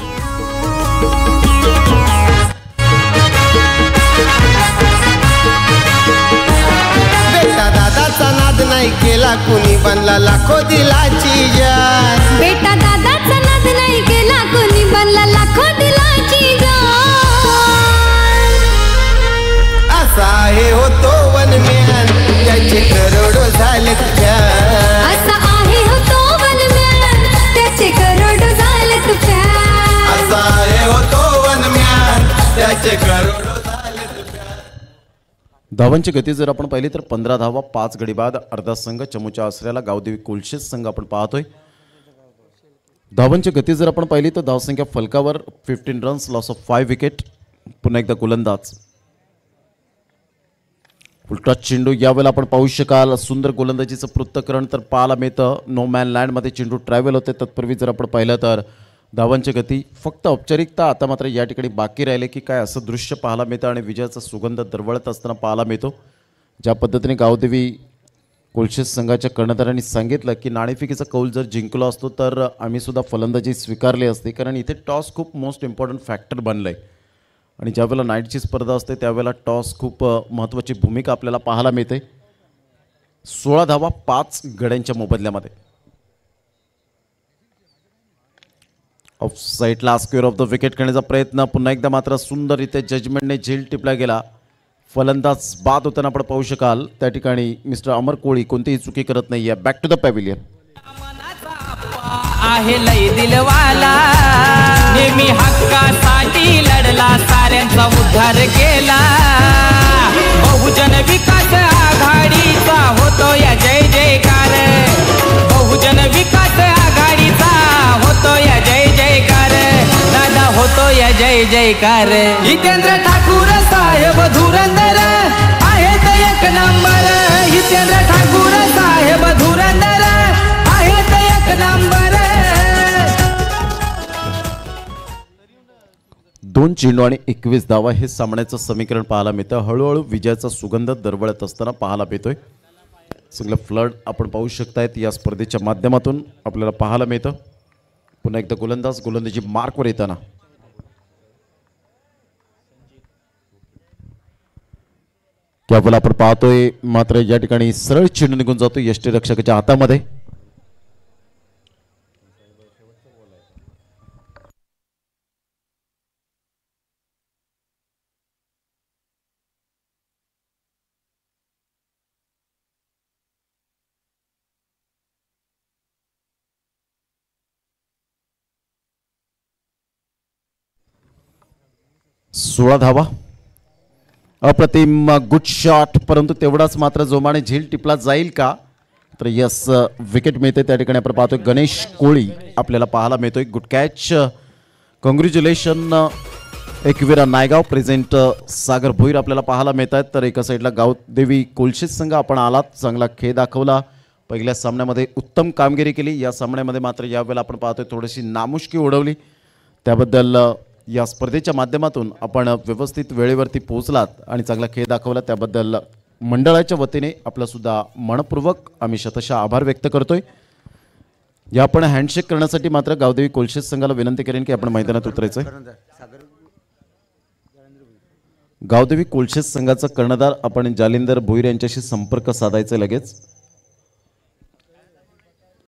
C: बेटा दादाचा नाद नाही केला कुणी बनला लाखो दिलाची जान.
B: बेटा दादाचा नाद नाही केला कोणी बनला लाखो दिलाची जान.
C: असा आहे होतो वनम्यान त्याचे करोडो झाले फॅन.
B: असा आहे हो तो वनम्यान त्याचे करोड झालेत फॅन.
C: असा आहे होतो वनम्यान त्याचे करोडो झाले फॅन.
A: धावांची गती जर आपण पाहिली तर 15 धावा 5 गडी बाद. अर्धा संघ चमूच्या आसऱ्याला गावदेवी कोलशेस संघ आपण पाहतोय. धावांची गती जर आपण पाहिली तर धावसंख्या फलकावर 15 रन्स, लॉस ऑफ 5 विकेट. पुन्हा एकदा गोलंदाज. उलटा चेंडू यावेळेला आपण पाहू शकाल. सुंदर गोलंदाजीचं पृथक्करण तर पाहायला मिळतं. नो मॅन लँडमध्ये चेंडू ट्रॅव्हल होते. तत्पूर्वी जर आपण पाहिलं तर धावांची गती फक्त औपचारिकता आता मात्र या ठिकाणी बाकी राहिले की काय असं दृश्य पाहायला मिळतं आणि विजयाचा सुगंध दरवळत असताना पाहायला मिळतो. ज्या पद्धतीने गावदेवी कोलशेस संघाच्या कर्णधारांनी सांगितलं की नाणेफेकीचा कौल जर जिंकलो असतो तर आम्ही सुद्धा फलंदाजी स्वीकारली असते, कारण इथे टॉस खूप मोस्ट इम्पॉर्टंट फॅक्टर बनलं आहे आणि ज्यावेळेला नाईटची स्पर्धा असते त्यावेळेला टॉस खूप महत्त्वाची भूमिका आपल्याला पाहायला मिळते. 16 धावा 5 गड्यांच्या मोबदल्यामध्ये. ऑफ साईडला स्क्वेअर ऑफ द विकेट करण्याचा प्रयत्न. पुन्हा एकदा मात्र सुंदररित्या जजमेंटने झेल टिपला गेला. फलंदाज बाद होताना आपण पाहू शकाल. त्या ठिकाणी मिस्टर अमर कोळी कोणतीही चुकी करत नाही आहे. Back to the pavilion.
D: आहे लय दिलवाला, नेहमी हक्कासाठी लढला, साऱ्यांचा उद्धार केला. बहुजन विकास आघाडीचा होतो या जय जयकार. बहुजन विकास आघाडीचा होतो या जय जयकार. दादा होतो या जय जयकार. हितेंद्र ठाकूर साहेब धुरंधर आहेत एक नंबर. हितेंद्र ठाकूर साहेब धुरंधर आहेत एक नंबर.
A: 2 चेंडू आणि 21 धावा हे सामन्याचं समीकरण पाहायला मिळतं. हळूहळू विजयाचा सुगंध दरवळत असताना पाहायला मिळतोय. सगळं फ्लड आपण पाहू शकतायत या स्पर्धेच्या माध्यमातून आपल्याला पाहायला मिळतं. पुन्हा एकदा गोलंदाज गोलंदाजी मार्कवर येताना. त्यावेळेला आपण पाहतोय मात्र या ठिकाणी सरळ चेंडू निघून जातो यष्टीरक्षकाच्या हातामध्ये. सोळा धावा. अप्रतिम गुड शॉट, परंतु तेवढाच मात्र जोमाने झेल टिपला जाईल का तर यस विकेट मिळते. त्या ठिकाणी आपण पाहतोय गणेश कोळी आपल्याला पाहायला मिळतोय. Good catch, congratulation. Ekvira Naigaon present Sagar Bhoir आपल्याला पाहायला मिळत आहेत. तर एका साईडला गावदेवी कोलशेस संघ आपण आलात, चांगला खेळ दाखवला. पहिल्या सामन्यामध्ये उत्तम कामगिरी केली. या सामन्यामध्ये मात्र यावेळेला आपण पाहतोय थोडीशी नामुष्की उडवली. त्याबद्दल या स्पर्धेच्या माध्यमातून आपण व्यवस्थित वेळेवरती पोहोचलात आणि चांगला खेळ दाखवला त्याबद्दल मंडळाच्या वतीने आपलासुद्धा मनपूर्वक आम्ही शतशः आभार व्यक्त करतोय. या आपण हँडशेक करण्यासाठी मात्र गावदेवी कोलशेस संघाला विनंती करेन की आपण मैदानात उतरायचं. गावदेवी कोलशेस संघाचा कर्णधार आपण जालिंदर भोईर यांच्याशी संपर्क साधायचा लगेच.